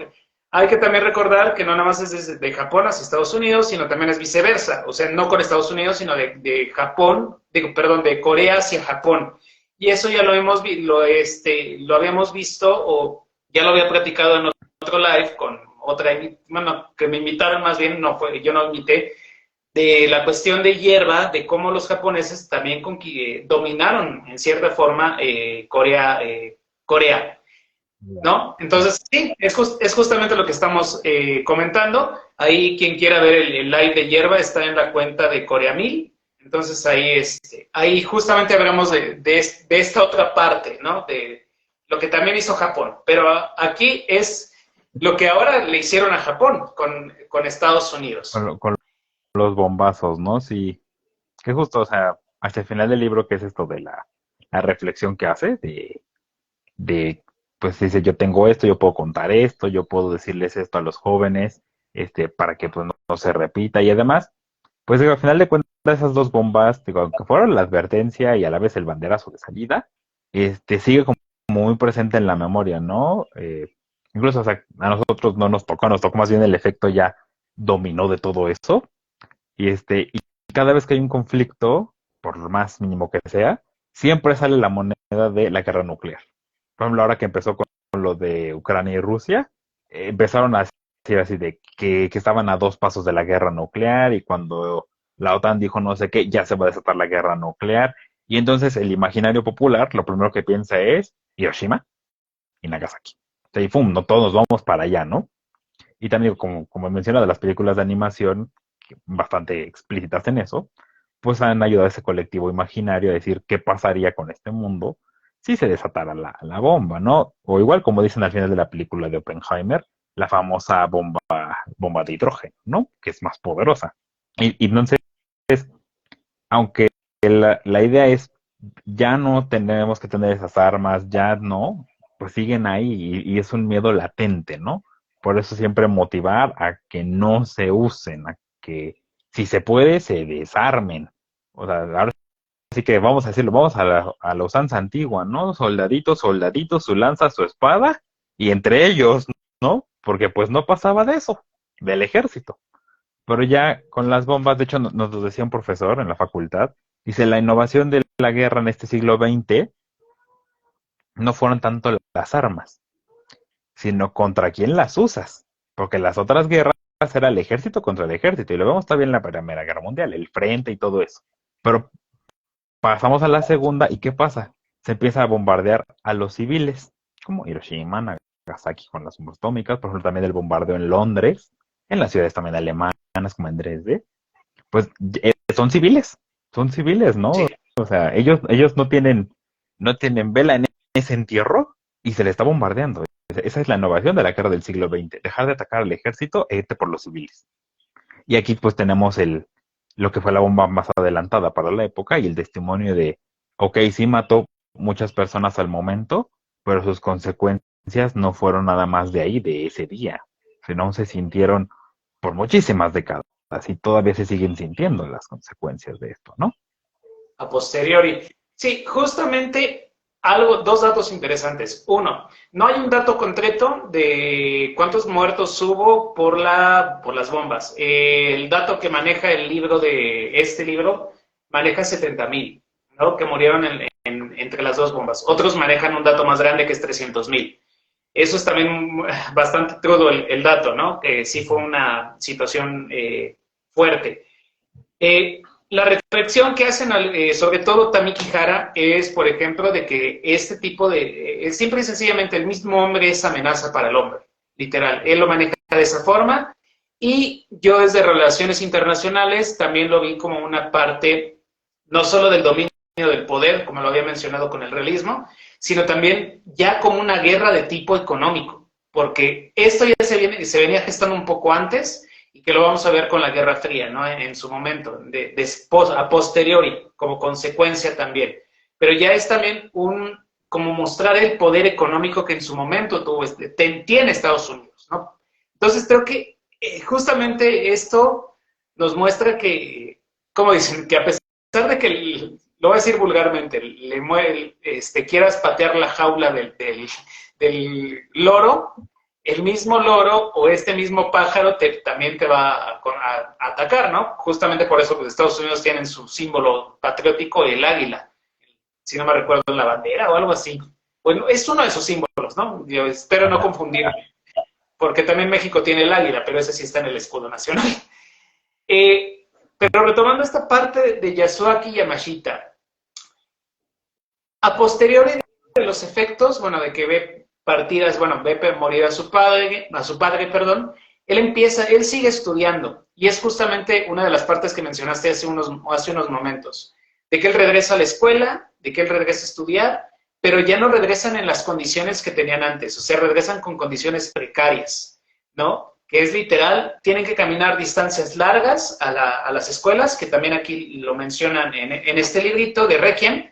Hay que también recordar que no nada más es desde Japón hacia Estados Unidos, sino también es viceversa. O sea, no con Estados Unidos, sino de Japón, perdón, de Corea hacia Japón. Y eso ya lo habíamos visto, o ya lo había platicado en otro live con otra, bueno, que me invitaron más bien, no fue, yo no invité, de la cuestión de hierba, de cómo los japoneses también dominaron en cierta forma Corea, ¿no? Entonces, sí, es justamente lo que estamos comentando. Ahí quien quiera ver el live de Hierba está en la cuenta de Coreamil. Entonces ahí justamente hablamos de esta otra parte, ¿no? De lo que también hizo Japón. Pero aquí es lo que ahora le hicieron a Japón con Estados Unidos. Con los bombazos, ¿no? Sí, que justo, o sea, hasta el final del libro, que es esto de la reflexión que hace, pues dice, yo tengo esto, yo puedo contar esto, yo puedo decirles esto a los jóvenes, para que pues no se repita, y además, pues digo, al final de cuentas, esas dos bombas, digo, aunque fueron la advertencia y a la vez el banderazo de salida, sigue como muy presente en la memoria, ¿no? Incluso, o sea, a nosotros no nos tocó más bien el efecto ya dominó de todo eso, y cada vez que hay un conflicto, por más mínimo que sea, siempre sale la moneda de la guerra nuclear. Por ejemplo, ahora que empezó con lo de Ucrania y Rusia, empezaron a decir así de que estaban a 2 pasos de la guerra nuclear y cuando la OTAN dijo no sé qué, ya se va a desatar la guerra nuclear. Y entonces el imaginario popular lo primero que piensa es Hiroshima y Nagasaki. O sea, y ¡pum! No todos vamos para allá, ¿no? Y también, como menciona, de las películas de animación, bastante explícitas en eso, pues han ayudado a ese colectivo imaginario a decir qué pasaría con este mundo si se desatara la bomba, ¿no? O igual, como dicen al final de la película de Oppenheimer, la famosa bomba de hidrógeno, ¿no? Que es más poderosa. Y entonces, aunque la idea es, ya no tenemos que tener esas armas, ya no, pues siguen ahí y es un miedo latente, ¿no? Por eso siempre motivar a que no se usen, a que si se puede, se desarmen. O sea, ahora sí que vamos a decirlo, vamos a la usanza antigua, ¿no? Soldaditos, soldaditos, su lanza, su espada, y entre ellos, ¿no? Porque pues no pasaba de eso, del ejército. Pero ya con las bombas, de hecho nos lo decía un profesor en la facultad, dice, la innovación de la guerra en este siglo XX no fueron tanto las armas, sino contra quién las usas. Porque las otras guerras era el ejército contra el ejército, y lo vemos también en la Primera Guerra Mundial, el frente y todo eso. Pero pasamos a la segunda, ¿y qué pasa? Se empieza a bombardear a los civiles, como Hiroshima, Nagasaki con las bombas atómicas, por ejemplo también el bombardeo en Londres, en las ciudades también alemanas como en Dresde, pues son civiles, ¿no? Sí. O sea, ellos no tienen vela en ese entierro y se le está bombardeando. Esa es la innovación de la guerra del siglo XX, dejar de atacar al ejército e irte por los civiles. Y aquí pues tenemos lo que fue la bomba más adelantada para la época y el testimonio de, ok, sí mató muchas personas al momento, pero sus consecuencias no fueron nada más de ahí, de ese día, sino se sintieron por muchísimas décadas y todavía se siguen sintiendo las consecuencias de esto, ¿no? A posteriori. Sí, justamente dos datos interesantes. Uno, no hay un dato concreto de cuántos muertos hubo por las bombas. El dato que maneja el libro este libro maneja 70,000, ¿no? Que murieron entre las dos bombas. Otros manejan un dato más grande que es 300,000. Eso es también bastante crudo el dato, ¿no? Que sí fue una situación fuerte. La reflexión que hacen, sobre todo Tamiki Hara, es, por ejemplo, de que este tipo de, simple y sencillamente el mismo hombre es amenaza para el hombre, literal. Él lo maneja de esa forma y yo desde relaciones internacionales también lo vi como una parte, no solo del dominio del poder, como lo había mencionado con el realismo, sino también ya como una guerra de tipo económico, porque esto ya se venía gestando un poco antes, y que lo vamos a ver con la Guerra Fría, ¿no? En su momento, a posteriori, como consecuencia también. Pero ya es también como mostrar el poder económico que en su momento tiene Estados Unidos, ¿no? Entonces creo que justamente esto nos muestra que, como dicen, que a pesar de que, lo voy a decir vulgarmente, quieras patear la jaula del loro, el mismo loro o este mismo pájaro también te va a atacar, ¿no? Justamente por eso pues, Estados Unidos tienen su símbolo patriótico, el águila, si no me recuerdo, en la bandera o algo así. Bueno, es uno de sus símbolos, ¿no? Yo espero no confundir, porque también México tiene el águila, pero ese sí está en el escudo nacional. Pero retomando esta parte de Yasuaki Yamashita, a posteriori de los efectos, bueno, de que ve partidas, bueno, ve morir a su padre, perdón, él sigue estudiando, y es justamente una de las partes que mencionaste hace unos momentos, de que él regresa a la escuela, de que él regresa a estudiar, pero ya no regresan en las condiciones que tenían antes, o sea, regresan con condiciones precarias, ¿no? Que es literal, tienen que caminar distancias largas a las escuelas, que también aquí lo mencionan en este librito de Requiem,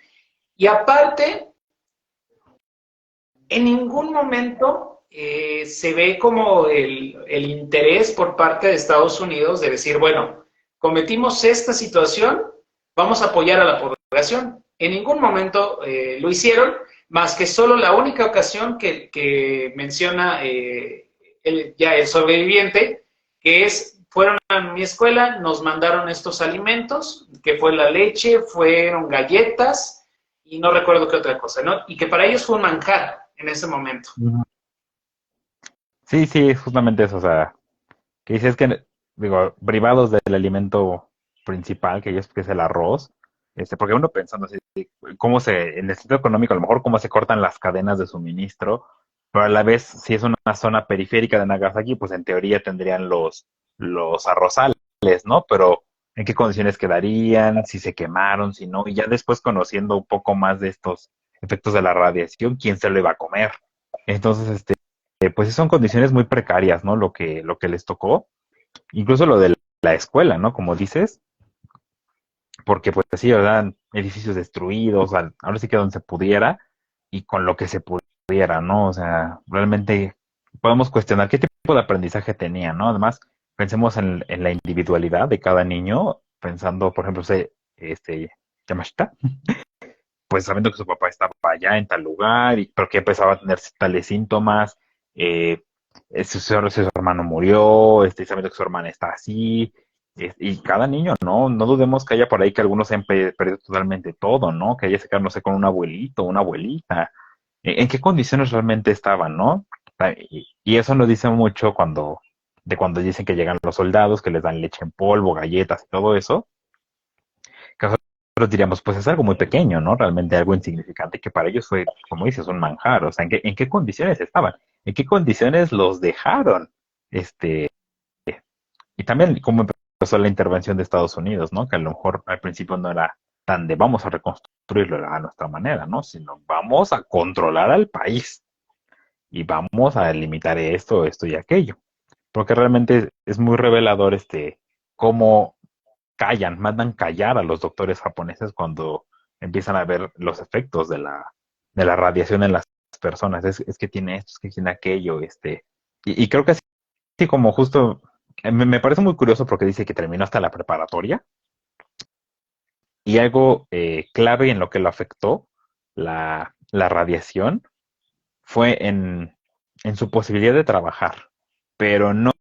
y aparte, en ningún momento se ve como el interés por parte de Estados Unidos de decir, bueno, cometimos esta situación, vamos a apoyar a la población. En ningún momento lo hicieron, más que solo la única ocasión que menciona ya el sobreviviente, que es, fueron a mi escuela, nos mandaron estos alimentos, que fue la leche, fueron galletas, y no recuerdo qué otra cosa, ¿no? Y que para ellos fue un manjar en ese momento. Ujú. Sí, sí, justamente eso, o sea, que dices que, digo, privados del alimento principal, que es el arroz, porque uno pensando así, cómo en el sentido económico, a lo mejor cómo se cortan las cadenas de suministro, pero a la vez, si es una zona periférica de Nagasaki, pues en teoría tendrían los arrozales, ¿no? Pero ¿en qué condiciones quedarían? Si se quemaron, si no, y ya después conociendo un poco más de estos efectos de la radiación, ¿quién se lo iba a comer? Entonces, pues sí son condiciones muy precarias, ¿no? Lo que les tocó, incluso lo de la escuela, ¿no? Como dices, porque pues sí, ¿verdad? Edificios destruidos, ahora sí que donde se pudiera y con lo que se pudiera, ¿no? O sea, realmente podemos cuestionar qué tipo de aprendizaje tenía, ¿no? Además, pensemos en la individualidad de cada niño, pensando, por ejemplo, Yamashita, pues sabiendo que su papá estaba allá en tal lugar, pero que empezaba a tener tales síntomas, eh, su hermano murió, sabiendo que su hermana está así, y cada niño, ¿no? No dudemos que haya por ahí que algunos se han perdido totalmente todo, ¿no? Que haya se quedado, no sé, con un abuelito, una abuelita. ¿En qué condiciones realmente estaban, no? Y eso nos dice mucho cuando dicen que llegan los soldados, que les dan leche en polvo, galletas y todo eso, que nosotros diríamos, pues es algo muy pequeño, ¿no? Realmente algo insignificante, que para ellos fue, como dices, un manjar. O sea, ¿en qué condiciones estaban? ¿En qué condiciones los dejaron? Este, y también cómo empezó la intervención de Estados Unidos, ¿no? Que a lo mejor al principio no era tan de vamos a reconstruirlo a nuestra manera, ¿no? Sino vamos a controlar al país y vamos a limitar esto y aquello. Porque realmente es muy revelador cómo mandan callar a los doctores japoneses cuando empiezan a ver los efectos de la radiación en las personas. Es que tiene esto, es que tiene aquello, y creo que así como justo, me parece muy curioso porque dice que terminó hasta la preparatoria, y algo clave en lo que lo afectó la radiación fue en su posibilidad de trabajar, pero no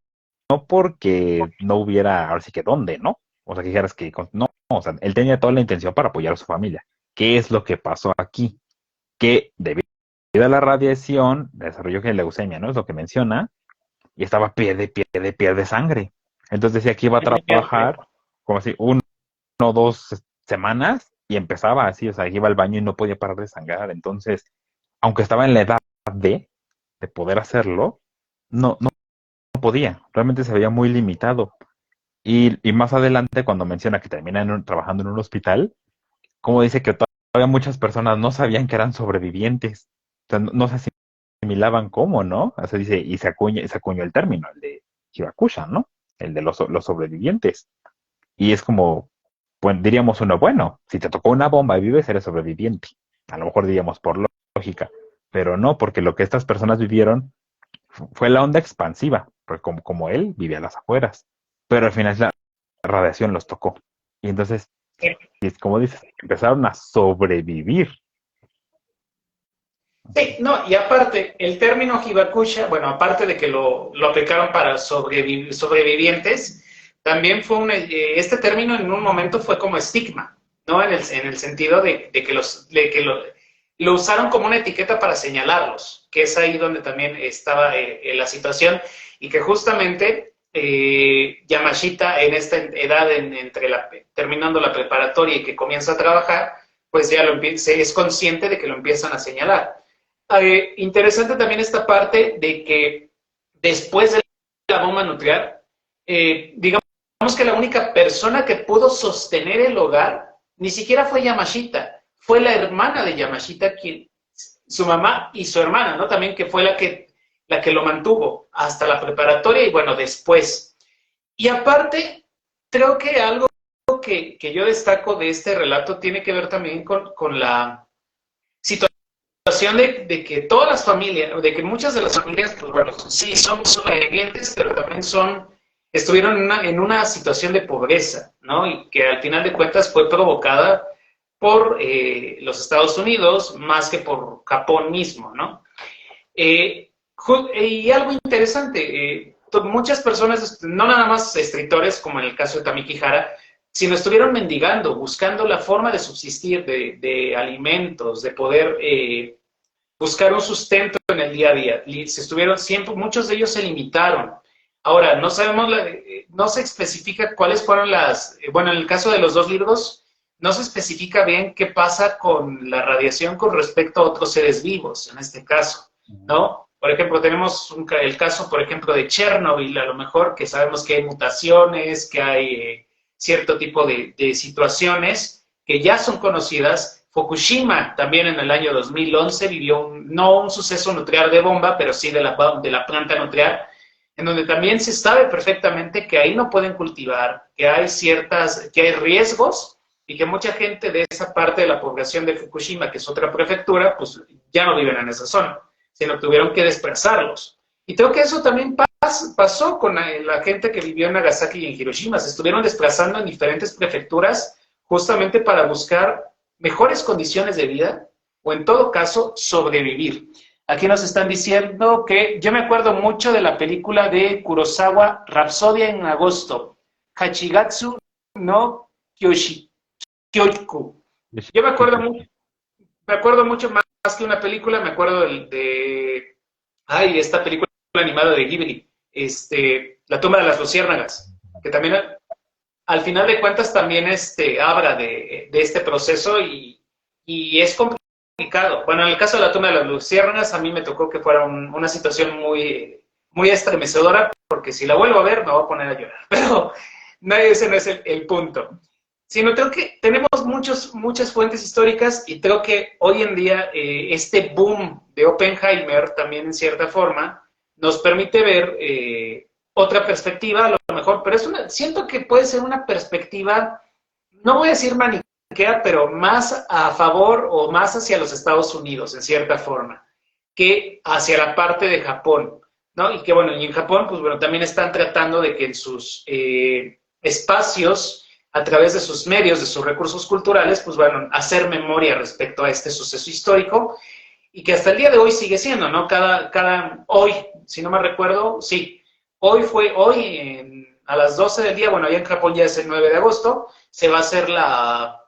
porque no hubiera, ahora sí que dónde, ¿no? O sea, que dijeras que no, o sea, él tenía toda la intención para apoyar a su familia. ¿Qué es lo que pasó aquí? Que debido a la radiación, desarrolló que leucemia, ¿no? Es lo que menciona, y estaba pierde sangre. Entonces decía que iba a trabajar como así 1 o 2 semanas y empezaba así, o sea, iba al baño y no podía parar de sangrar. Entonces, aunque estaba en la edad de poder hacerlo, no podía, realmente se veía muy limitado. Y más adelante, cuando menciona que termina trabajando en un hospital, como dice que todavía muchas personas no sabían que eran sobrevivientes. O sea, no se asimilaban cómo, ¿no? O sea, dice, y se acuñó el término, el de Hibakusha, ¿no? El de los sobrevivientes. Y es como, pues diríamos uno, bueno, si te tocó una bomba y vives, eres sobreviviente. A lo mejor diríamos por lógica, pero no, porque lo que estas personas vivieron fue la onda expansiva, porque como él vivía a las afueras, pero al final la radiación los tocó. Y entonces, es como dices, empezaron a sobrevivir. Sí, no, y aparte, el término hibakusha, bueno, aparte de que lo aplicaron para sobrevivientes, también fue este término en un momento fue como estigma, ¿no? En el sentido de que, lo usaron como una etiqueta para señalarlos, que es ahí donde también estaba la situación, y que justamente Yamashita en esta edad, terminando la preparatoria y que comienza a trabajar, pues ya es consciente de que lo empiezan a señalar. Interesante también esta parte de que después de la bomba nuclear, digamos que la única persona que pudo sostener el hogar ni siquiera fue Yamashita, fue la hermana de Yamashita, quien, su mamá y su hermana, ¿no? También que fue la que lo mantuvo hasta la preparatoria y bueno, después. Y aparte, creo que algo que yo destaco de este relato tiene que ver también con la situación de que todas las familias, de que muchas de las familias, pues bueno, sí, son sobrevivientes, pero también estuvieron en una situación de pobreza, ¿no? Y que al final de cuentas fue provocada por los Estados Unidos más que por Japón mismo, ¿no? Y algo interesante, muchas personas, no nada más escritores, como en el caso de Tamiki Hara, sino estuvieron mendigando, buscando la forma de subsistir, de alimentos, de poder buscar un sustento en el día a día. Se estuvieron siempre, muchos de ellos se limitaron. Ahora, no sabemos, no se especifica cuáles fueron bueno, en el caso de los dos libros, no se especifica bien qué pasa con la radiación con respecto a otros seres vivos, en este caso, ¿no? Por ejemplo, tenemos el caso, por ejemplo, de Chernobyl, a lo mejor, que sabemos que hay mutaciones, que hay cierto tipo de situaciones que ya son conocidas. Fukushima, también en el año 2011, vivió no un suceso nuclear de bomba, pero sí de la planta nuclear, en donde también se sabe perfectamente que ahí no pueden cultivar, que hay riesgos y que mucha gente de esa parte de la población de Fukushima, que es otra prefectura, pues ya no viven en esa zona, sino tuvieron que desplazarlos. Y creo que eso también pasó con la gente que vivió en Nagasaki y en Hiroshima. Se estuvieron desplazando en diferentes prefecturas justamente para buscar mejores condiciones de vida o en todo caso sobrevivir. Aquí nos están diciendo que yo me acuerdo mucho de la película de Kurosawa, Rapsodia en agosto, Hachigatsu no Kyoku. Yo me acuerdo mucho más que una película, me acuerdo esta película animada de Ghibli, La tumba de las luciérnagas, que también al final de cuentas también habla de este proceso y es complicado. Bueno, en el caso de la tumba de las luciérnagas, a mí me tocó que fuera una situación muy, muy estremecedora, porque si la vuelvo a ver me voy a poner a llorar, pero no, ese no es el punto. Sino creo que tenemos muchas fuentes históricas y creo que hoy en día este boom de Oppenheimer también en cierta forma nos permite ver otra perspectiva a lo mejor, pero siento que puede ser una perspectiva, no voy a decir maniquea, pero más a favor o más hacia los Estados Unidos en cierta forma, que hacia la parte de Japón, ¿no? Y que bueno, y en Japón, pues bueno, también están tratando de que en sus espacios, a través de sus medios, de sus recursos culturales, pues bueno, hacer memoria respecto a este suceso histórico y que hasta el día de hoy sigue siendo, ¿no? Hoy, si no me recuerdo, sí, hoy a las 12 del día, bueno, allá en Japón ya es el 9 de agosto, se va a hacer la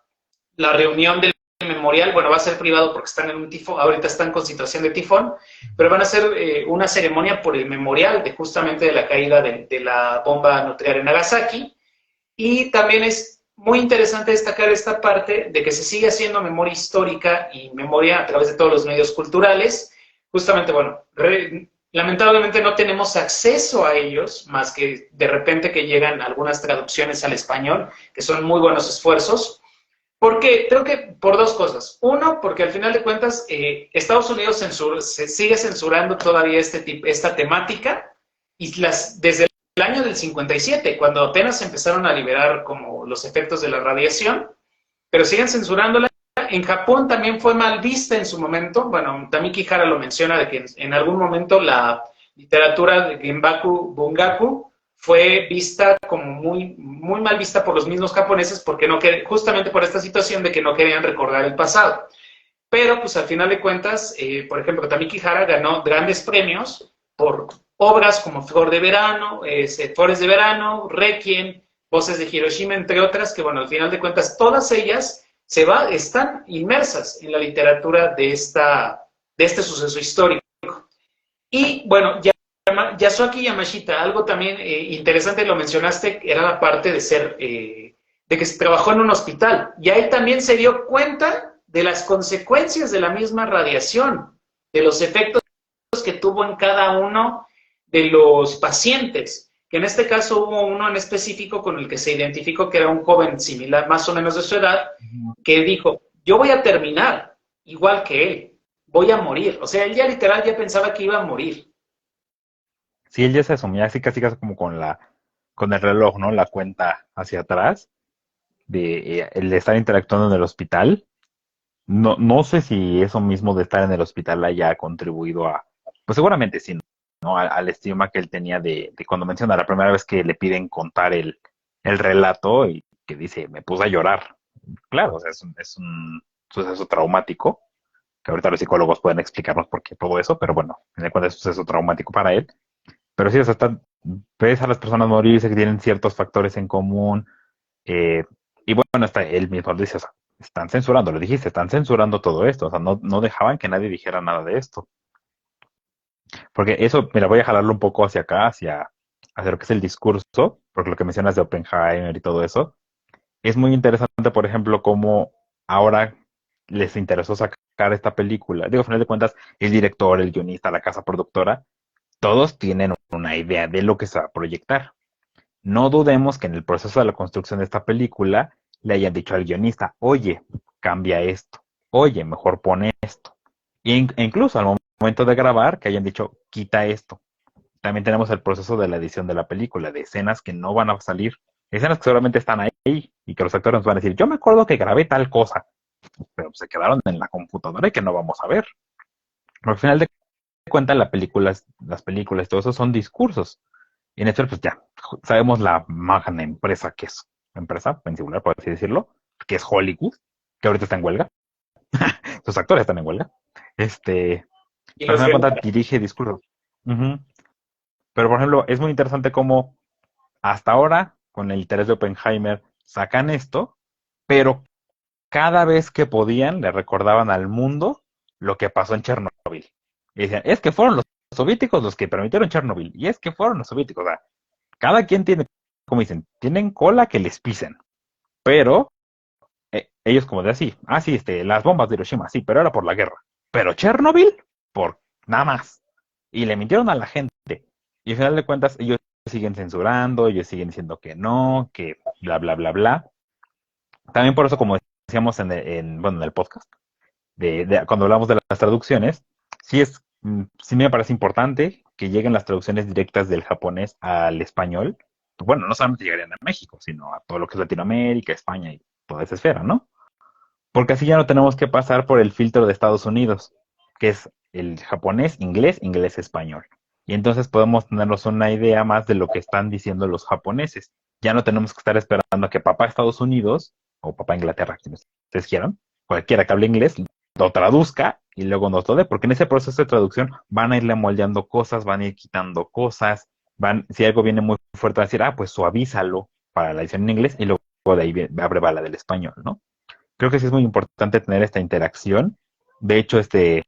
reunión del memorial, bueno, va a ser privado porque están en un tifón, ahorita están con situación de tifón, pero van a hacer una ceremonia por el memorial justamente de la caída de la bomba nuclear en Nagasaki. Y también es muy interesante destacar esta parte de que se sigue haciendo memoria histórica y memoria a través de todos los medios culturales. Justamente, bueno, lamentablemente no tenemos acceso a ellos, más que de repente que llegan algunas traducciones al español, que son muy buenos esfuerzos, porque creo que por dos cosas. Uno, porque al final de cuentas Estados Unidos se sigue censurando todavía esta temática y desde el año del 57, cuando apenas empezaron a liberar como los efectos de la radiación, pero siguen censurándola. En Japón también fue mal vista en su momento. Bueno, Tamiki Hara lo menciona, de que en algún momento la literatura de Genbaku Bungaku fue vista como muy, muy mal vista por los mismos japoneses, porque justamente por esta situación de que no querían recordar el pasado. Pero pues al final de cuentas, por ejemplo, Tamiki Hara ganó grandes premios por obras como Flor de Verano, Flores de Verano, Requiem, Voces de Hiroshima, entre otras, que bueno, al final de cuentas todas ellas están inmersas en la literatura de este suceso histórico. Y bueno, Yasuaki Yamashita, algo también interesante, lo mencionaste, era la parte de que se trabajó en un hospital, y ahí también se dio cuenta de las consecuencias de la misma radiación, de los efectos que tuvo en cada uno de los pacientes, que en este caso hubo uno en específico con el que se identificó que era un joven similar, más o menos de su edad, Ujú. que dijo, yo voy a terminar igual que él, voy a morir. O sea, él ya literal ya pensaba que iba a morir. Sí, él ya se asumía así casi como con el reloj, ¿no? La cuenta hacia atrás de el de estar interactuando en el hospital. No sé si eso mismo de estar en el hospital haya contribuido a, pues seguramente sí, ¿no? Al estigma que él tenía de cuando menciona la primera vez que le piden contar el relato y que dice, me puse a llorar. Claro, o sea, es un suceso traumático, que ahorita los psicólogos pueden explicarnos por qué todo eso, pero bueno, en el cuenta es un suceso traumático para él. Pero sí, o sea, ves a las personas morirse que tienen ciertos factores en común, eh, y bueno, hasta él mismo lo dice, o sea, están censurando, lo dijiste, están censurando todo esto, o sea, no dejaban que nadie dijera nada de esto. Porque eso, mira, voy a jalarlo un poco hacia acá, hacia lo que es el discurso, porque lo que mencionas de Oppenheimer y todo eso, es muy interesante, por ejemplo, cómo ahora les interesó sacar esta película. Digo, al final de cuentas, el director, el guionista, la casa productora, todos tienen una idea de lo que se va a proyectar. No dudemos que en el proceso de la construcción de esta película le hayan dicho al guionista, oye, cambia esto, oye, mejor pone esto. E incluso al momento de grabar, que hayan dicho, quita esto. También tenemos el proceso de la edición de la película, de escenas que no van a salir, escenas que solamente están ahí y que los actores nos van a decir, yo me acuerdo que grabé tal cosa, pero se quedaron en la computadora y que no vamos a ver. Pero al final de cuentas, las películas, todo eso son discursos. Y en esto, pues ya, sabemos la magna empresa que es, empresa en singular, por así decirlo, que es Hollywood, que ahorita está en huelga, sus actores están en huelga, Y pero los se me cuenta, guionistas. dirige discursos. Ujú. Pero, por ejemplo, es muy interesante cómo hasta ahora, con el interés de Oppenheimer, sacan esto, pero cada vez que podían le recordaban al mundo lo que pasó en Chernobyl. Y decían, es que fueron los soviéticos los que permitieron Chernobyl, y es que fueron los soviéticos. O sea, cada quien tiene, como dicen, tienen cola que les pisen, pero ellos como de así, sí, las bombas de Hiroshima, sí, pero era por la guerra. Pero Chernobyl, por nada más. Y le mintieron a la gente. Y al final de cuentas, ellos siguen censurando, ellos siguen diciendo que no, que bla, bla, bla, bla. También por eso, como decíamos bueno, en el podcast, cuando hablamos de las traducciones, sí me parece importante que lleguen las traducciones directas del japonés al español. Bueno, no solamente llegarían a México, sino a todo lo que es Latinoamérica, España y toda esa esfera, ¿no? Porque así ya no tenemos que pasar por el filtro de Estados Unidos, que es el japonés, inglés, español. Y entonces podemos tenernos una idea más de lo que están diciendo los japoneses. Ya no tenemos que estar esperando a que papá Estados Unidos o papá Inglaterra, quienes ustedes quieran, cualquiera que hable inglés, lo traduzca y luego nos lo dé, porque en ese proceso de traducción van a irle moldeando cosas, van a ir quitando cosas, si algo viene muy fuerte, van a decir, pues suavízalo para la edición en inglés y luego de ahí abre la del español, ¿no? Creo que sí es muy importante tener esta interacción. De hecho, si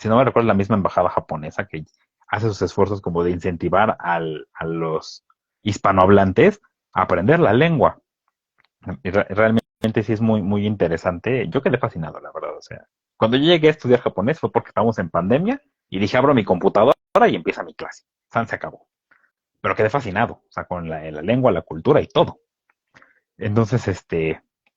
no me recuerdo, la misma embajada japonesa que hace sus esfuerzos como de incentivar a los hispanohablantes a aprender la lengua. Y realmente sí es muy interesante. Yo quedé fascinado, la verdad. O sea, cuando yo llegué a estudiar japonés fue porque estábamos en pandemia y dije, abro mi computadora y empieza mi clase. San se acabó. Pero quedé fascinado, o sea, con la lengua, la cultura y todo. Entonces,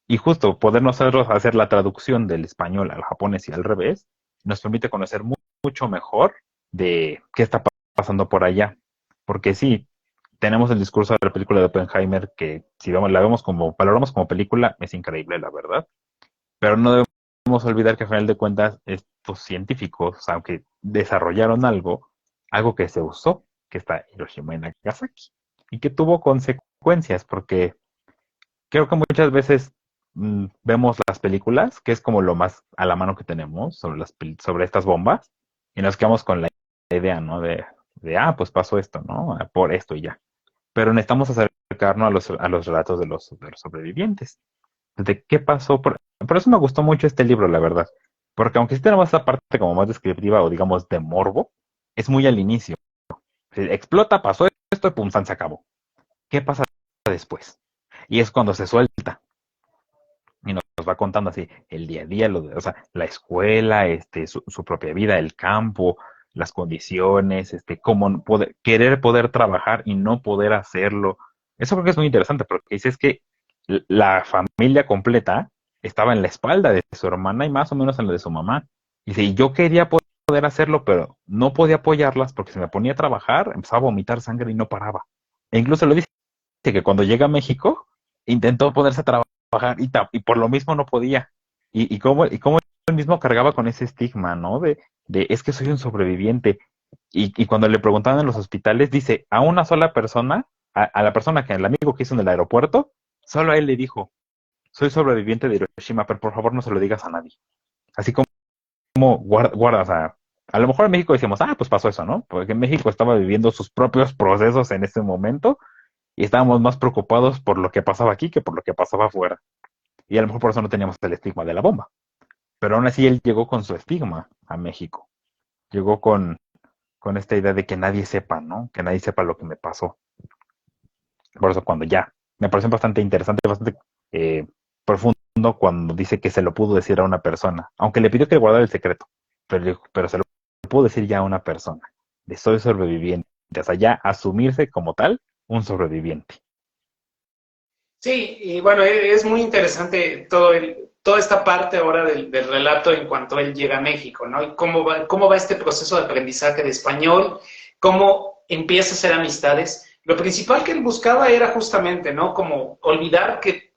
y justo poder nosotros hacer la traducción del español al japonés y al revés, nos permite conocer mucho mejor de qué está pasando por allá. Porque sí, tenemos el discurso de la película de Oppenheimer que si la vemos valoramos como película, es increíble, la verdad. Pero no debemos olvidar que al final de cuentas, estos científicos, aunque desarrollaron algo que se usó, que está Hiroshima y Nagasaki, y que tuvo consecuencias, porque creo que muchas veces vemos las películas, que es como lo más a la mano que tenemos sobre estas bombas, y nos quedamos con la idea, ¿no? Pues pasó esto, ¿no? Por esto y ya. Pero necesitamos acercarnos a los relatos de los sobrevivientes. De qué pasó. Por eso me gustó mucho este libro, la verdad. Porque aunque sí tenemos esa parte como más descriptiva o digamos de morbo, es muy al inicio. Explota, pasó esto y pum, se acabó. ¿Qué pasa después? Y es cuando se suelta y nos va contando así el día a día, o sea, la escuela, su propia vida, el campo, las condiciones, cómo querer poder trabajar y no poder hacerlo. Eso creo que es muy interesante porque dices que la familia completa estaba en la espalda de su hermana y más o menos en la de su mamá. Y dice, y yo quería poder hacerlo, pero no podía apoyarlas porque se me ponía a trabajar, empezaba a vomitar sangre y no paraba. E incluso lo dice que cuando llega a México intentó ponerse a trabajar y por lo mismo no podía. Y cómo él mismo cargaba con ese estigma, ¿no? De es que soy un sobreviviente. Y cuando le preguntaban en los hospitales, dice, a una sola persona, a la persona que, al amigo que hizo en el aeropuerto, solo a él le dijo, soy sobreviviente de Hiroshima, pero por favor no se lo digas a nadie. Así como guarda, o sea, a lo mejor en México decimos, pues pasó eso, ¿no? Porque en México estaba viviendo sus propios procesos en ese momento y estábamos más preocupados por lo que pasaba aquí que por lo que pasaba afuera. Y a lo mejor por eso no teníamos el estigma de la bomba. Pero aún así él llegó con su estigma a México. Llegó con esta idea de que nadie sepa, ¿no? Que nadie sepa lo que me pasó. Por eso cuando ya, me pareció bastante interesante, bastante profundo cuando dice que se lo pudo decir a una persona, aunque le pidió que guardara el secreto, pero se lo pudo decir ya a una persona, de soy sobreviviente, o sea, ya asumirse como tal, un sobreviviente. Sí, y bueno, es muy interesante toda esta parte ahora del relato en cuanto él llega a México, ¿no? Y cómo va este proceso de aprendizaje de español, cómo empieza a hacer amistades. Lo principal que él buscaba era justamente, ¿no? Como olvidar que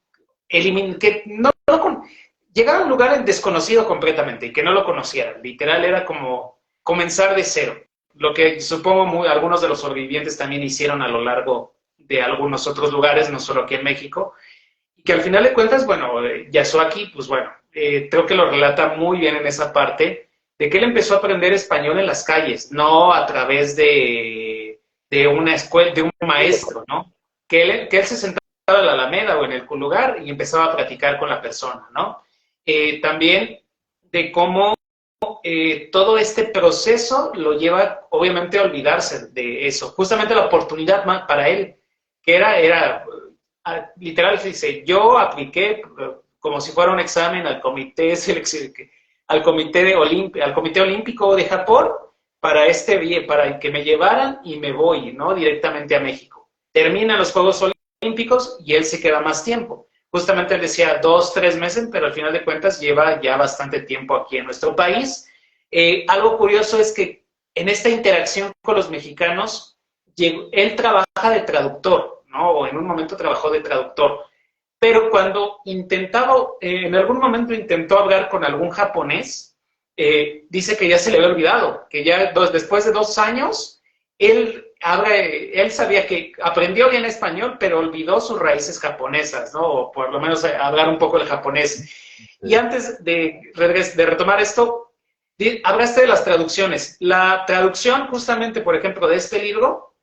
llegar a un lugar desconocido completamente y que no lo conocieran. Literal, era como comenzar de cero. Lo que supongo algunos de los sobrevivientes también hicieron a lo largo de algunos otros lugares, no solo aquí en México, y que al final de cuentas, bueno, Yasuaki, pues bueno, creo que lo relata muy bien en esa parte, de que él empezó a aprender español en las calles, no a través de una escuela, de un maestro, ¿no? Que él se sentaba en la Alameda o en el lugar y empezaba a platicar con la persona, ¿no? También de cómo todo este proceso lo lleva obviamente a olvidarse de eso. Justamente la oportunidad para él, que era literal, dice, yo apliqué como si fuera un examen al comité olímpico de Japón para que me llevaran y me voy, ¿no? Directamente a México. Terminan los Juegos Olímpicos y él se queda más tiempo. Justamente él decía 2, 3 meses, pero al final de cuentas lleva ya bastante tiempo aquí en nuestro país. Algo curioso es que en esta interacción con los mexicanos, él trabaja de traductor, ¿no? O en un momento trabajó de traductor. Pero cuando en algún momento intentó hablar con algún japonés, dice que ya se le había olvidado, que ya después de 2 años, él sabía que aprendió bien español, pero olvidó sus raíces japonesas, ¿no? O por lo menos hablar un poco el japonés. Y antes de retomar esto, hablaste de las traducciones. La traducción, justamente, por ejemplo, de este libro,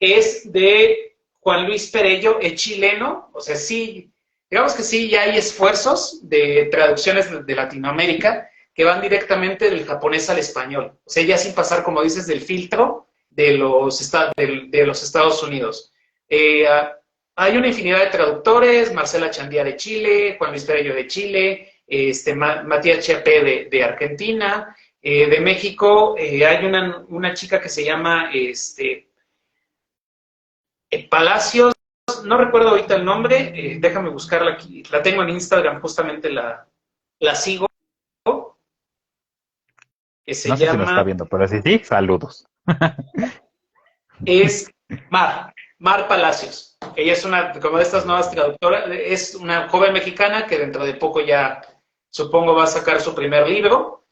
es de Juan Luis Perello, es chileno, o sea, sí, digamos que sí, ya hay esfuerzos de traducciones de Latinoamérica que van directamente del japonés al español. O sea, ya sin pasar, como dices, del filtro de los Estados Unidos. Hay una infinidad de traductores, Marcela Chandía de Chile, Juan Luis Perello de Chile, Matías Chiapé de Argentina, de México, hay una chica que se llama Palacios, no recuerdo ahorita el nombre, déjame buscarla aquí, la tengo en Instagram, justamente la sigo, que se No sé si nos está llama, viendo, pero sí, saludos. es Mar Palacios. Ella es una, como de estas nuevas traductoras, es una joven mexicana que dentro de poco ya, supongo, va a sacar su primer libro,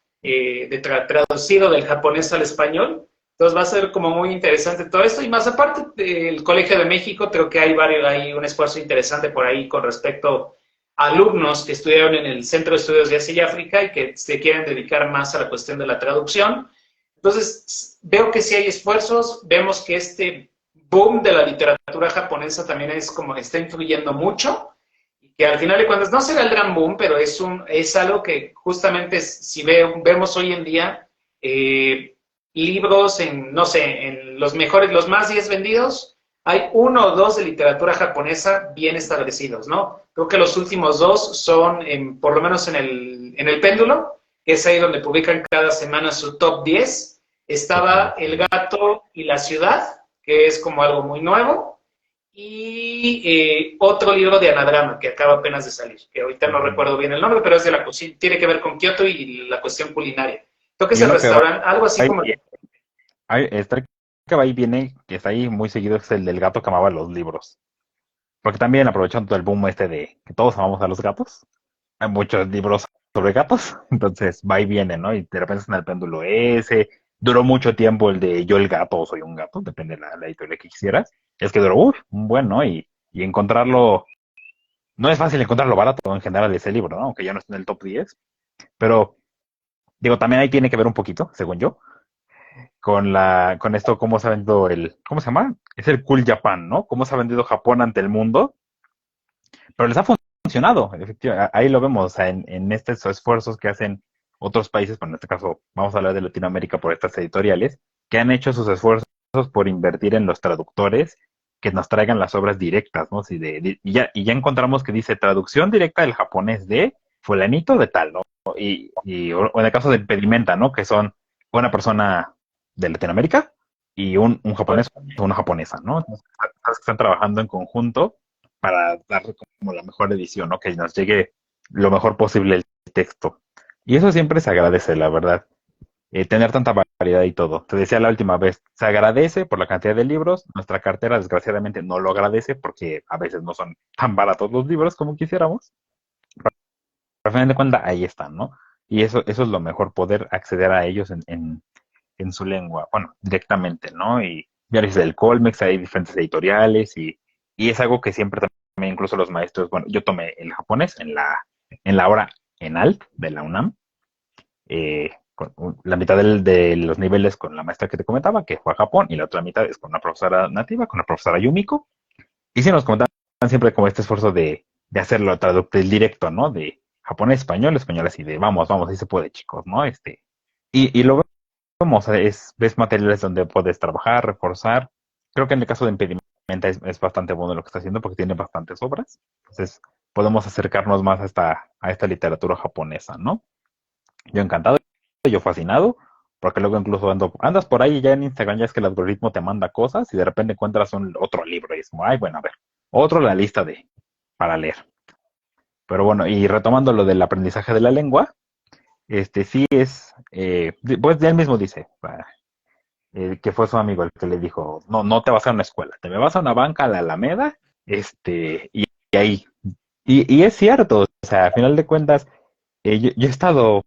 traducido del japonés al español. Entonces va a ser como muy interesante todo esto. Y más aparte del Colegio de México, creo que hay un esfuerzo interesante por ahí con respecto a alumnos que estudiaron en el Centro de Estudios de Asia y África y que se quieren dedicar más a la cuestión de la traducción. Entonces, veo que sí hay esfuerzos, vemos que este boom de la literatura japonesa también está influyendo mucho, y que al final de cuentas no será el gran boom, pero es algo que justamente si vemos hoy en día libros no sé, en los más 10 vendidos, hay 1 o 2 de literatura japonesa bien establecidos, ¿no? Creo que los últimos 2 son, por lo menos en el Péndulo, que es ahí donde publican cada semana su top 10. Estaba El gato y la ciudad, que es como algo muy nuevo, y otro libro de anagrama que acaba apenas de salir, que ahorita no recuerdo bien el nombre, pero es de la cocina, tiene que ver con Kioto y la cuestión culinaria. Creo que es Y el uno que va restaurante, algo así ahí, como... está que va y viene, que está ahí muy seguido, es el del gato que amaba los libros. Porque también aprovechando el boom este de que todos amamos a los gatos, hay muchos libros sobre gatos, entonces va y viene, ¿no? Y de repente está en el péndulo ese, duró mucho tiempo el de Yo el gato o Soy un gato, depende de la editorial que quisieras. Es que duró, un buen, ¿no? Y encontrarlo, no es fácil encontrarlo barato en general ese libro, ¿no? Aunque ya no está en el top 10, pero digo, también ahí tiene que ver un poquito, según yo, con esto, cómo se ha vendido ¿cómo se llama? Es el Cool Japan, ¿no? Cómo se ha vendido Japón ante el mundo, pero les ha funcionado, efectivamente, ahí lo vemos, o sea, en estos esfuerzos que hacen otros países, bueno, en este caso vamos a hablar de Latinoamérica por estas editoriales, que han hecho sus esfuerzos por invertir en los traductores que nos traigan las obras directas, ¿no? Y ya encontramos que dice traducción directa del japonés de fulanito de tal, ¿no? O en el caso de Pedimenta, ¿no? Que son una persona de Latinoamérica y un japonés o una japonesa, ¿no? Entonces, están trabajando en conjunto para dar como la mejor edición, ¿no? Que nos llegue lo mejor posible el texto. Y eso siempre se agradece, la verdad. Tener tanta variedad y todo. Te decía la última vez, se agradece por la cantidad de libros. Nuestra cartera, desgraciadamente, no lo agradece porque a veces no son tan baratos los libros como quisiéramos. Pero al final de cuentas, ahí están, ¿no? Y eso es lo mejor, poder acceder a ellos en su lengua, bueno, directamente, ¿no? Y ya dices, el Colmex, hay diferentes editoriales y es algo que siempre también, incluso los maestros, bueno, yo tomé el japonés en la hora ENALT de la UNAM, la mitad de los niveles con la maestra que te comentaba, que fue a Japón, y la otra mitad es con una profesora nativa, con la profesora Yumiko, y sí nos comentaban siempre como este esfuerzo de hacerlo traductor directo, ¿no? De japonés, español, así de vamos, vamos, ahí se puede, chicos, ¿no? Y lo vemos, ves materiales donde puedes trabajar, reforzar. Creo que en el caso de Impedimenta es bastante bueno lo que está haciendo porque tiene bastantes obras. Entonces, podemos acercarnos más a esta literatura japonesa, ¿no? Yo encantado, yo fascinado, porque luego incluso andas por ahí ya en Instagram, ya es que el algoritmo te manda cosas y de repente encuentras otro libro y es como, ay, bueno, a ver, otro en la lista para leer. Pero bueno, y retomando lo del aprendizaje de la lengua, sí es, pues ya él mismo dice, que fue su amigo el que le dijo, no, no te vas a una escuela, te me vas a una banca a la Alameda, y ahí. Y es cierto, o sea, a final de cuentas, yo he estado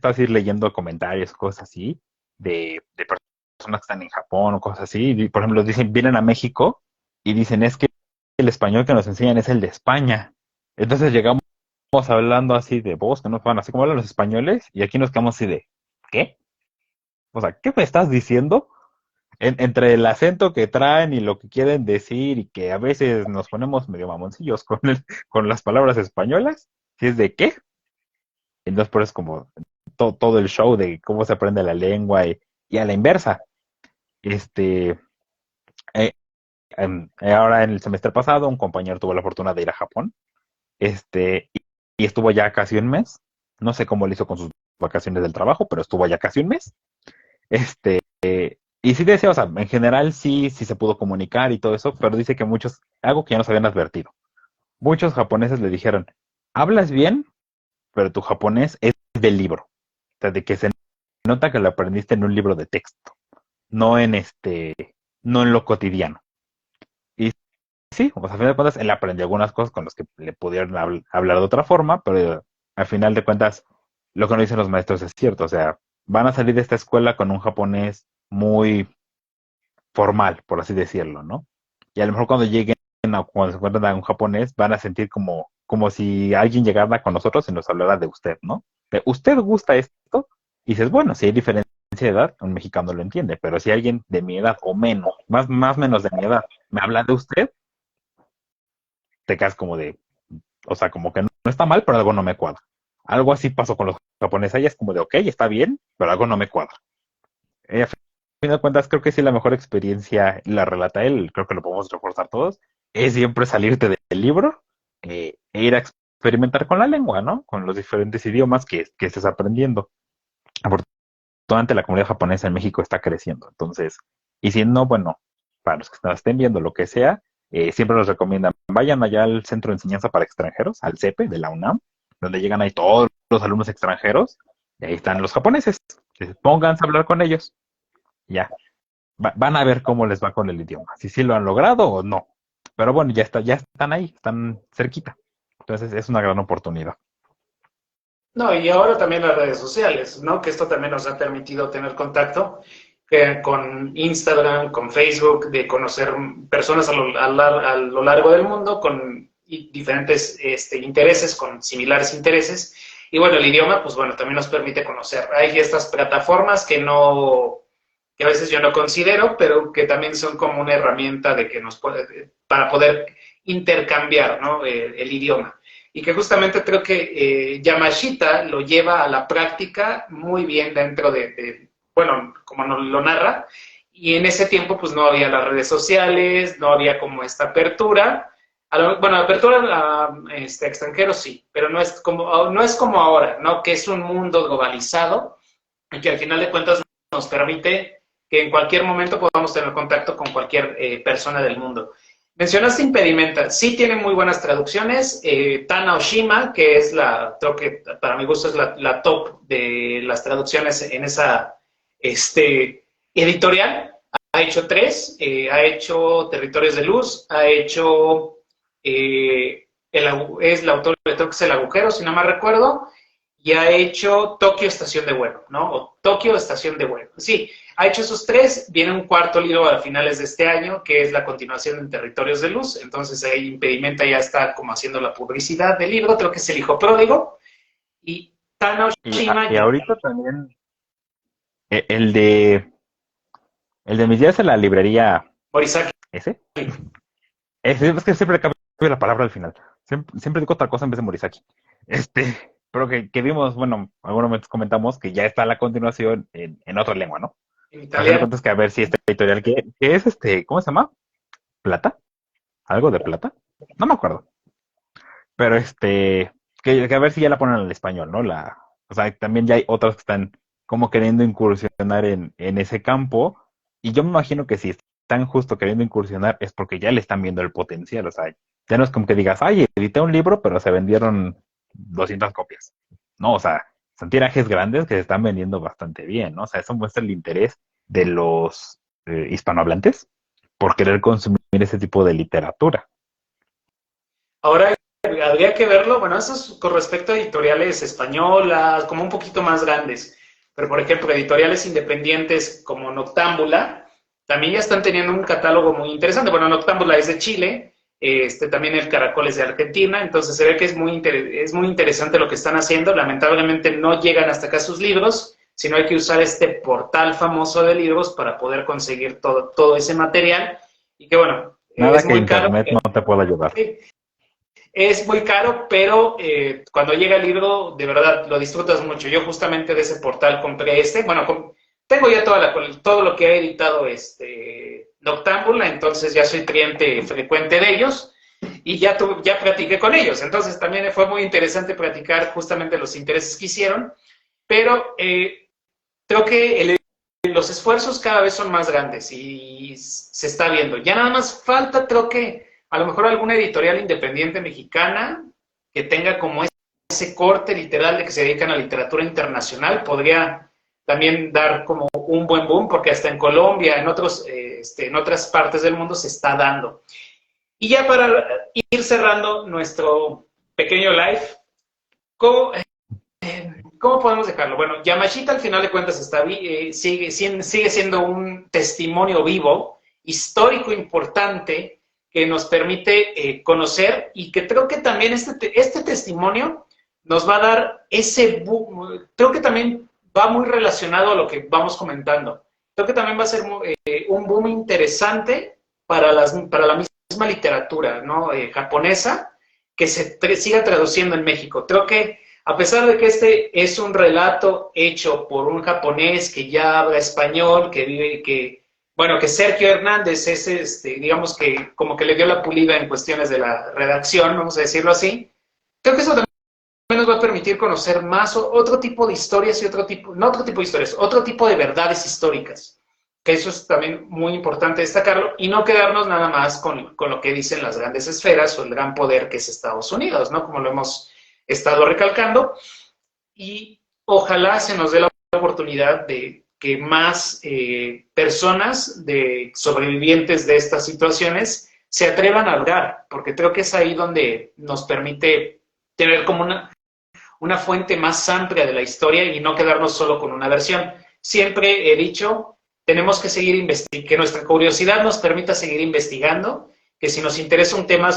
así leyendo comentarios, cosas así, de personas que están en Japón o cosas así, y, por ejemplo, vienen a México y dicen, es que el español que nos enseñan es el de España. Entonces llegamos hablando así de vos, que nos van así como hablan los españoles, y aquí nos quedamos así de, ¿qué? O sea, ¿qué me estás diciendo? Entre el acento que traen y lo que quieren decir y que a veces nos ponemos medio mamoncillos con las palabras españolas, si es de qué, entonces por eso es como todo el show de cómo se aprende la lengua y a la inversa. Este, eh, Ahora en el semestre pasado un compañero tuvo la fortuna de ir a Japón, y estuvo ya casi un mes, no sé cómo lo hizo con sus vacaciones del trabajo, pero estuvo ya casi un mes. Este, y sí decía, o sea, en general sí se pudo comunicar y todo eso, pero dice que algo que ya nos habían advertido. Muchos japoneses le dijeron, hablas bien, pero tu japonés es del libro. O sea, de que se nota que lo aprendiste en un libro de texto, no no en lo cotidiano. Y sí, o sea, a final de cuentas, él aprendió algunas cosas con las que le pudieron hablar de otra forma, pero al final de cuentas, lo que nos dicen los maestros es cierto, o sea, van a salir de esta escuela con un japonés muy formal, por así decirlo, ¿no? Y a lo mejor cuando se encuentran a un japonés, van a sentir como si alguien llegara con nosotros y nos hablara de usted, ¿no? ¿Usted gusta esto? Y dices, bueno, si hay diferencia de edad, un mexicano lo entiende, pero si alguien de mi edad o menos, más menos de mi edad, me habla de usted, te quedas como de, o sea, como que no está mal, pero algo no me cuadra. Algo así pasó con los japoneses, ella es como de, ok, está bien, pero algo no me cuadra. A fin de cuentas, creo que sí la mejor experiencia la relata él, creo que lo podemos reforzar todos, es siempre salirte del libro, e ir a experimentar con la lengua, ¿no? Con los diferentes idiomas que estés aprendiendo. afortunadamente la comunidad japonesa en México está creciendo. Entonces, y si no, bueno, para los que nos estén viendo lo que sea, siempre los recomiendan, vayan allá al Centro de Enseñanza para Extranjeros, al CEPE de la UNAM, donde llegan ahí todos los alumnos extranjeros, y ahí están los japoneses. Pónganse a hablar con ellos. Ya, van a ver cómo les va con el idioma, si sí lo han logrado o no. Pero bueno, ya están ahí, están cerquita. Entonces es una gran oportunidad. No, y ahora también las redes sociales, ¿no? Que esto también nos ha permitido tener contacto con Instagram, con Facebook, de conocer personas a lo largo del mundo con diferentes intereses, con similares intereses. Y bueno, el idioma, pues bueno, también nos permite conocer. Hay estas plataformas que a veces yo no considero, pero que también son como una herramienta de que para poder intercambiar, ¿no? El idioma. Y que justamente creo que Yamashita lo lleva a la práctica muy bien dentro bueno, como nos lo narra, y en ese tiempo pues no había las redes sociales, no había como esta apertura. Bueno, apertura a extranjeros sí, pero no es como ahora, ¿no? Que es un mundo globalizado y que al final de cuentas nos permite que en cualquier momento podamos tener contacto con cualquier persona del mundo. Mencionaste Impedimenta, sí tiene muy buenas traducciones. Tana Oshima, que es creo que para mi gusto es la top de las traducciones en esa editorial. Ha hecho 3, ha hecho Territorios de Luz, ha hecho, es la autora de creo que es El Agujero, si no mal recuerdo, y ha hecho Tokio Estación de Vuelo, ¿no? O Tokio Estación de Vuelo. Sí, ha hecho esos 3, viene un cuarto libro a finales de este año, que es la continuación en Territorios de Luz, entonces ahí Impedimenta ya está como haciendo la publicidad del libro, creo que es El Hijo Pródigo, y Tana Oshima... Y ahorita también el de mis días en la librería, Morisaki. ¿ese? Es que siempre cambio la palabra al final. Siempre digo otra cosa en vez de Morisaki. Pero que vimos, bueno, algunos momentos comentamos que ya está la continuación en otra lengua, ¿no? En A fin de italiano. cuentas que a ver si este editorial, que es ¿cómo se llama? ¿Plata? ¿Algo de plata? No me acuerdo. Pero que a ver si ya la ponen al español, ¿no? O sea, también ya hay otras que están como queriendo incursionar en ese campo. Y yo me imagino que si están justo queriendo incursionar es porque ya le están viendo el potencial. O sea, ya no es como que digas, ay, edité un libro, pero se vendieron 200 copias. No, o sea, son tirajes grandes que se están vendiendo bastante bien, ¿no? O sea, eso muestra el interés de los hispanohablantes por querer consumir ese tipo de literatura. Ahora habría que verlo, bueno, eso es con respecto a editoriales españolas, como un poquito más grandes, pero por ejemplo, editoriales independientes como Noctámbula, también ya están teniendo un catálogo muy interesante. Bueno, Noctámbula es de Chile, también el Caracol es de Argentina, entonces se ve que es muy interesante lo que están haciendo. Lamentablemente no llegan hasta acá sus libros, sino hay que usar este portal famoso de libros para poder conseguir todo ese material, y que bueno, Nada es que muy caro. internet no te pueda ayudar. Es muy caro, pero cuando llega el libro, de verdad, lo disfrutas mucho. Yo justamente de ese portal compré bueno, tengo ya todo lo que ha editado Noctámbula, entonces ya soy cliente frecuente de ellos y ya platiqué con ellos. Entonces también fue muy interesante platicar justamente los intereses que hicieron, pero creo que los esfuerzos cada vez son más grandes y se está viendo. Ya nada más falta, creo que a lo mejor alguna editorial independiente mexicana que tenga como ese corte literal de que se dedican a literatura internacional, podría también dar como un buen boom, porque hasta en Colombia, en otras partes del mundo se está dando. Y ya para ir cerrando nuestro pequeño live, ¿cómo, ¿cómo podemos dejarlo? Bueno, Yamashita al final de cuentas sigue siendo un testimonio vivo, histórico importante, que nos permite conocer, y que creo que también este testimonio nos va a dar creo que también va muy relacionado a lo que vamos comentando. Creo que también va a ser un boom interesante para la misma literatura, ¿no? Japonesa, que siga traduciendo en México. Creo que a pesar de que este es un relato hecho por un japonés que ya habla español, que Sergio Hernández es, digamos que como que le dio la pulida en cuestiones de la redacción, vamos a decirlo así, creo que eso nos va a permitir conocer más otro tipo de historias y otro tipo de historias, otro tipo de verdades históricas. Que eso es también muy importante destacarlo y no quedarnos nada más con lo que dicen las grandes esferas o el gran poder que es Estados Unidos, ¿no? Como lo hemos estado recalcando. Y ojalá se nos dé la oportunidad de que más personas de sobrevivientes de estas situaciones se atrevan a hablar, porque creo que es ahí donde nos permite tener como una fuente más amplia de la historia y no quedarnos solo con una versión. Siempre he dicho, tenemos que seguir investigando, que nuestra curiosidad nos permita seguir investigando, que si nos interesa un tema,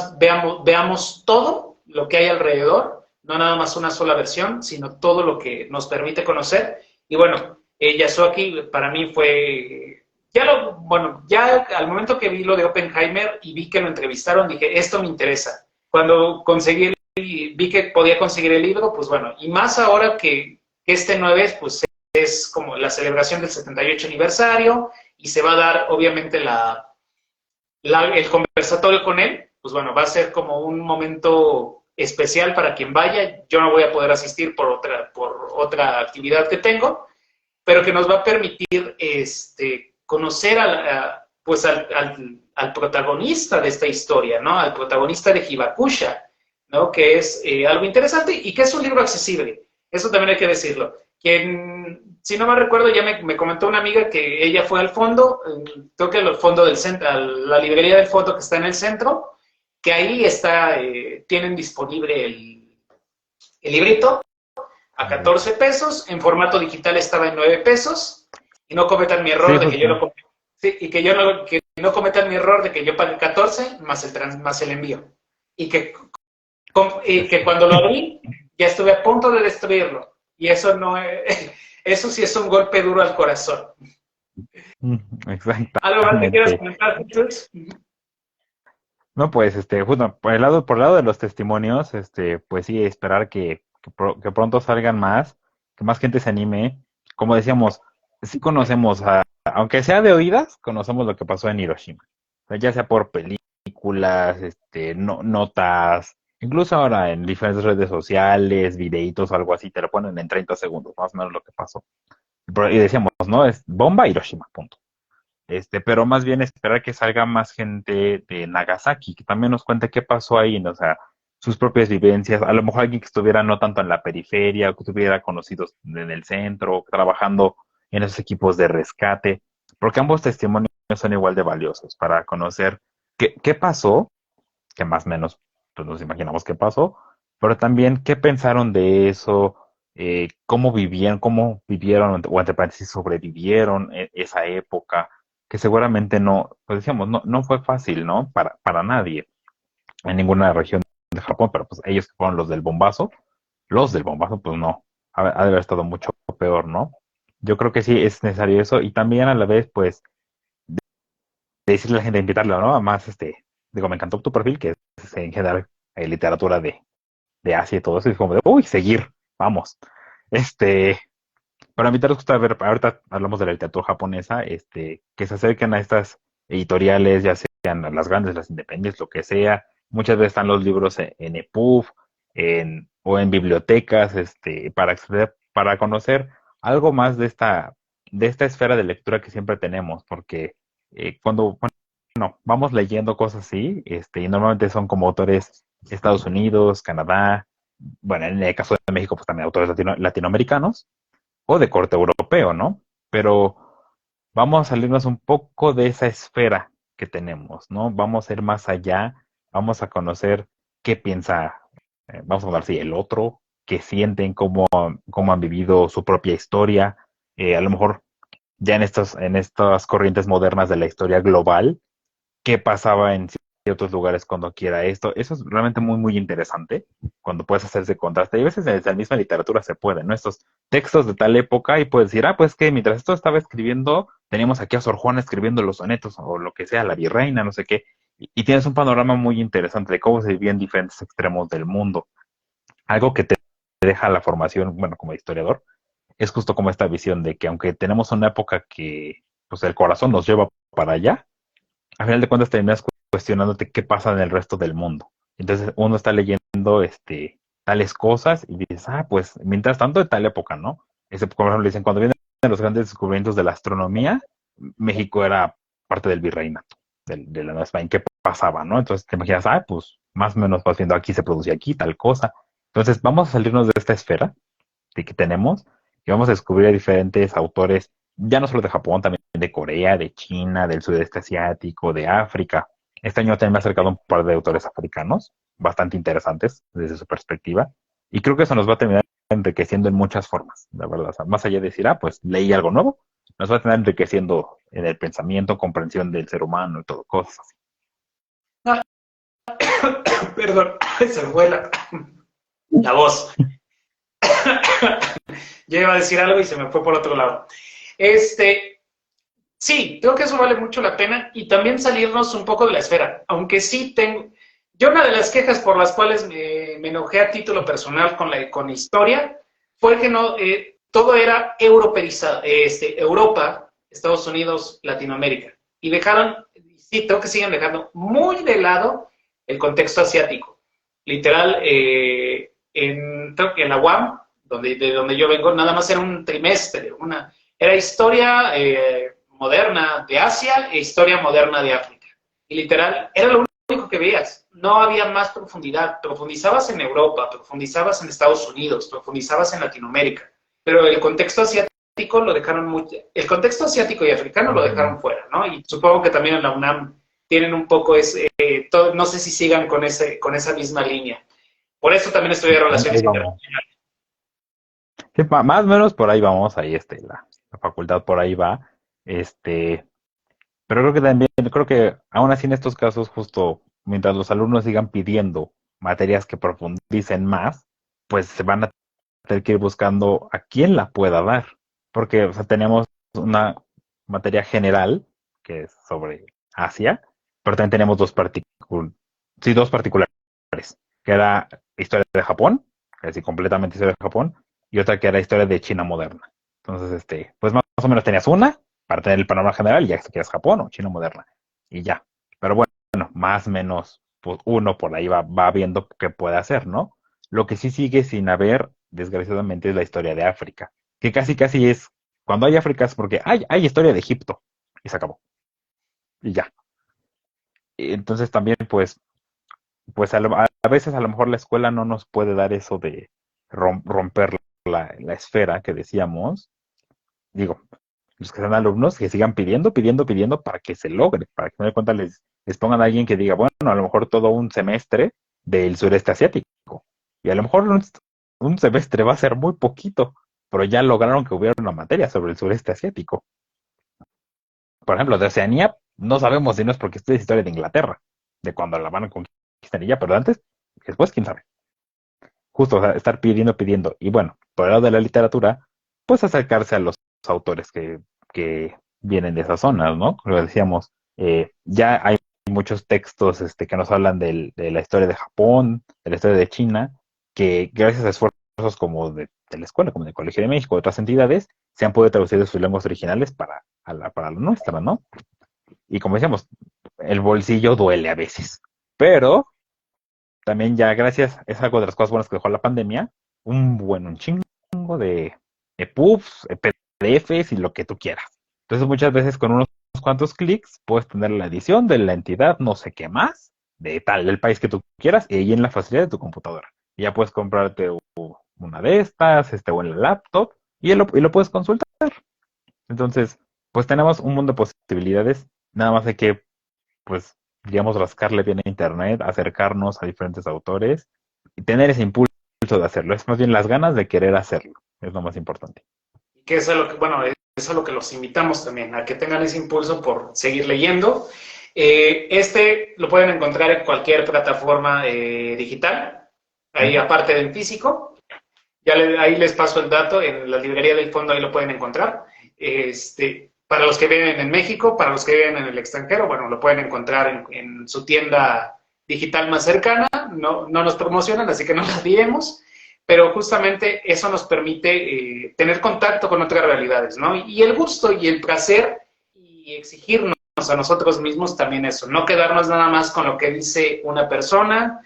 veamos todo lo que hay alrededor, no nada más una sola versión, sino todo lo que nos permite conocer. Y bueno, Yasuaki para mí fue, ya al momento que vi lo de Oppenheimer y vi que lo entrevistaron, dije, esto me interesa. Cuando conseguí vi que podía conseguir el libro, pues bueno, y más ahora que este 9 pues es como la celebración del 78 aniversario y se va a dar obviamente el conversatorio con él, pues bueno, va a ser como un momento especial para quien vaya. Yo no voy a poder asistir por otra actividad que tengo, pero que nos va a permitir conocer pues al protagonista de esta historia, ¿no? Al protagonista de Hibakusha, ¿no? Que es algo interesante y que es un libro accesible. Eso también hay que decirlo. Quien, si no me recuerdo, ya me comentó una amiga que ella fue al fondo, creo que al fondo del centro, a la librería del fondo que está en el centro, que ahí tienen disponible el librito a 14 pesos, en formato digital estaba en 9 pesos, y no cometan mi error Sí, de que yo justo. lo sí, y que no cometan mi error de que yo pague 14 más el envío. Y que cuando lo abrí, ya estuve a punto de destruirlo. Y eso no es, eso sí es un golpe duro al corazón. ¿Algo más que quieras Exactamente. comentar, Jesús? No, pues, justo, por el lado de los testimonios, pues sí, esperar que pronto salgan más, que más gente se anime. Como decíamos, sí conocemos, aunque sea de oídas, conocemos lo que pasó en Hiroshima. O sea, ya sea por películas, notas, incluso ahora en diferentes redes sociales, videitos o algo así, te lo ponen en 30 segundos, más o menos lo que pasó. Y decíamos, ¿no? Es bomba Hiroshima, punto. Pero más bien esperar que salga más gente de Nagasaki, que también nos cuente qué pasó ahí, ¿no? O sea, sus propias vivencias, a lo mejor alguien que estuviera no tanto en la periferia, que estuviera conocidos en el centro, trabajando en esos equipos de rescate, porque ambos testimonios son igual de valiosos para conocer qué pasó, que más o menos pues, nos imaginamos qué pasó, pero también qué pensaron de eso, cómo vivieron, o entre paréntesis, sobrevivieron esa época, que seguramente no, pues decíamos, no fue fácil, ¿no? Para nadie en ninguna región de Japón, pero pues ellos que fueron los del bombazo, pues no, ha de haber estado mucho peor, ¿no? Yo creo que sí es necesario eso y también a la vez, pues, decirle a la gente, invitarla, ¿no? Además, digo, me encantó tu perfil, que es en general literatura de Asia y todo eso, y es como de, uy, seguir, vamos. Este, para invitarlos justo a ver, ahorita hablamos de la literatura japonesa, que se acerquen a estas editoriales, ya sean las grandes, las independientes, lo que sea. Muchas veces están los libros en EPUB, o en bibliotecas, para acceder, para conocer algo más de esta esfera de lectura que siempre tenemos, porque cuando, bueno, vamos leyendo cosas así, y normalmente son como autores de Estados Unidos, Canadá, bueno, en el caso de México, pues también autores latinoamericanos, o de corte europeo, ¿no? Pero vamos a salirnos un poco de esa esfera que tenemos, ¿no? Vamos a ir más allá, vamos a conocer qué piensa, vamos a hablar si el otro, qué sienten, cómo han vivido su propia historia, a lo mejor ya en estas corrientes modernas de la historia global, qué pasaba en ciertos lugares cuando quiera esto. Eso es realmente muy, muy interesante cuando puedes hacer ese contraste. Y a veces en la misma literatura se puede, ¿no? Estos textos de tal época y puedes decir, pues que mientras esto estaba escribiendo, teníamos aquí a Sor Juana escribiendo los sonetos o lo que sea, la virreina, no sé qué. Y tienes un panorama muy interesante de cómo se vivía en diferentes extremos del mundo. Algo que te deja la formación, bueno, como historiador, es justo como esta visión de que aunque tenemos una época que pues el corazón nos lleva para allá, a final de cuentas terminas cuestionándote qué pasa en el resto del mundo. Entonces uno está leyendo tales cosas, y dices, pues, mientras tanto, de tal época, ¿no? Por ejemplo, dicen, cuando vienen los grandes descubrimientos de la astronomía, México era parte del virreinato, de la Nueva España. ¿Qué pasaba, no? Entonces te imaginas, pues, más o menos vas viendo aquí, se producía aquí, tal cosa. Entonces, vamos a salirnos de esta esfera que tenemos y vamos a descubrir a diferentes autores, ya no solo de Japón, también de Corea, de China, del sudeste asiático, de África. Este año también me he acercado a un par de autores africanos, bastante interesantes desde su perspectiva, y creo que eso nos va a terminar enriqueciendo en muchas formas, la verdad. O sea, más allá de decir, pues leí algo nuevo, nos va a tener enriqueciendo en el pensamiento, comprensión del ser humano y todo, cosas así. Ah, perdón, se me fue la voz. Yo iba a decir algo y se me fue por otro lado. Sí, creo que eso vale mucho la pena y también salirnos un poco de la esfera, aunque sí tengo... Yo una de las quejas por las cuales me enojé a título personal con historia fue que no, todo era europeizado, Europa, Estados Unidos, Latinoamérica, y dejaron, sí, creo que siguen dejando muy de lado el contexto asiático. Literal, creo que en la UAM, de donde yo vengo, nada más era un trimestre, era historia moderna de Asia e historia moderna de África. Y literal, era lo único que veías. No había más profundidad. Profundizabas en Europa, profundizabas en Estados Unidos, profundizabas en Latinoamérica. Pero el contexto asiático lo dejaron el contexto asiático y africano lo dejaron fuera, ¿no? Y supongo que también en la UNAM tienen un poco no sé si sigan con esa misma línea. Por eso también estudié relaciones internacionales. Sí, más o menos por ahí vamos, ahí la facultad por ahí va. Pero creo que también, creo que aún así en estos casos, justo mientras los alumnos sigan pidiendo materias que profundicen más, pues se van a tener que ir buscando a quién la pueda dar. Porque, o sea, tenemos una materia general, que es sobre Asia, pero también tenemos dos particulares, que era historia de Japón, que es decir, completamente historia de Japón, y otra que era historia de China moderna. Entonces, pues más o menos tenías una para tener el panorama general, ya que quieras Japón o China moderna, y ya. Pero bueno, más o menos, pues uno por ahí va viendo qué puede hacer, ¿no? Lo que sí sigue sin haber, desgraciadamente, es la historia de África, que casi casi es, cuando hay África es porque hay historia de Egipto, y se acabó, y ya. Entonces también, pues a veces a lo mejor la escuela no nos puede dar eso de romper la esfera que decíamos. Digo, los que sean alumnos que sigan pidiendo para que se logre, para que no de cuenta les pongan a alguien que diga, bueno, a lo mejor todo un semestre del sureste asiático. Y a lo mejor un semestre va a ser muy poquito, pero ya lograron que hubiera una materia sobre el sureste asiático. Por ejemplo, de Oceanía, no sabemos si no es porque estudias historia de Inglaterra, de cuando la van a conquistar y ya, pero antes, después, quién sabe. Justo, o sea, estar pidiendo. Y bueno, por el lado de la literatura, pues acercarse a los autores que vienen de esas zonas, ¿no? Como decíamos, ya hay muchos textos que nos hablan de la historia de Japón, de la historia de China, que gracias a esfuerzos como de la escuela, como del Colegio de México, de otras entidades, se han podido traducir de sus lenguas originales para la nuestra, ¿no? Y como decíamos, el bolsillo duele a veces, pero también ya gracias, es algo de las cosas buenas que dejó la pandemia, un chingo de PUFs, PDFs y lo que tú quieras. Entonces muchas veces con unos cuantos clics puedes tener la edición de la entidad, no sé qué más, del país que tú quieras, y ahí en la facilidad de tu computadora. Y ya puedes comprarte una de estas, o en la laptop, y lo puedes consultar. Entonces, pues tenemos un mundo de posibilidades, nada más hay que, pues, digamos, rascarle bien a internet, acercarnos a diferentes autores y tener ese impulso de hacerlo. Es más bien las ganas de querer hacerlo, es lo más importante. Que es a lo que, bueno, es a lo que los invitamos también, a que tengan ese impulso por seguir leyendo. Lo pueden encontrar en cualquier plataforma digital, ahí aparte del físico. Ahí les paso el dato, en la librería del fondo ahí lo pueden encontrar. Para los que viven en México, para los que viven en el extranjero, bueno, lo pueden encontrar en su tienda digital más cercana. No nos promocionan, así que no las diremos, pero justamente eso nos permite tener contacto con otras realidades, ¿no? Y el gusto y el placer y exigirnos a nosotros mismos también eso, no quedarnos nada más con lo que dice una persona,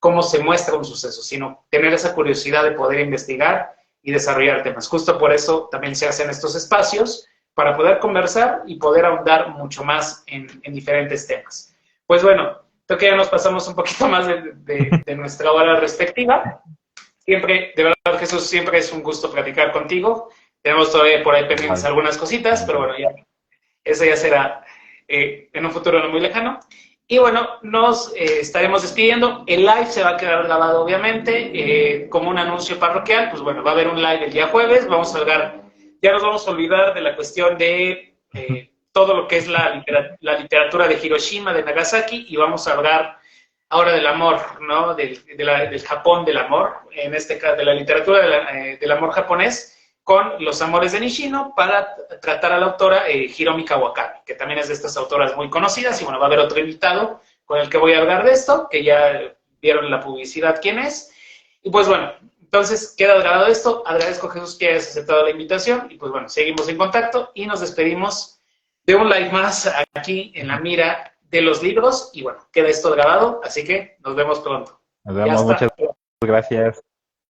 cómo se muestra un suceso, sino tener esa curiosidad de poder investigar y desarrollar temas. Justo por eso también se hacen estos espacios, para poder conversar y poder ahondar mucho más en diferentes temas. Pues bueno, creo que ya nos pasamos un poquito más de nuestra hora respectiva. Siempre, de verdad, Jesús, siempre es un gusto platicar contigo. Tenemos todavía por ahí pendientes algunas cositas, pero bueno, ya, eso ya será en un futuro no muy lejano. Y bueno, nos estaremos despidiendo. El live se va a quedar grabado, obviamente, como un anuncio parroquial. Pues bueno, va a haber un live el día jueves. Vamos a hablar, ya nos vamos a olvidar de la cuestión de todo lo que es la literatura de Hiroshima, de Nagasaki, y vamos a hablar ahora del amor, ¿no? Del Japón del amor, en este caso, de la literatura del amor japonés, con Los amores de Nishino, para tratar a la autora Hiromi Kawakami, que también es de estas autoras muy conocidas, y bueno, va a haber otro invitado con el que voy a hablar de esto, que ya vieron la publicidad quién es, y pues bueno, entonces queda grabado esto. Agradezco, Jesús, que hayas aceptado la invitación, y pues bueno, seguimos en contacto, y nos despedimos de un live más aquí en la mira de los libros, y bueno, queda esto grabado, así que nos vemos pronto. Nos vemos, muchas gracias.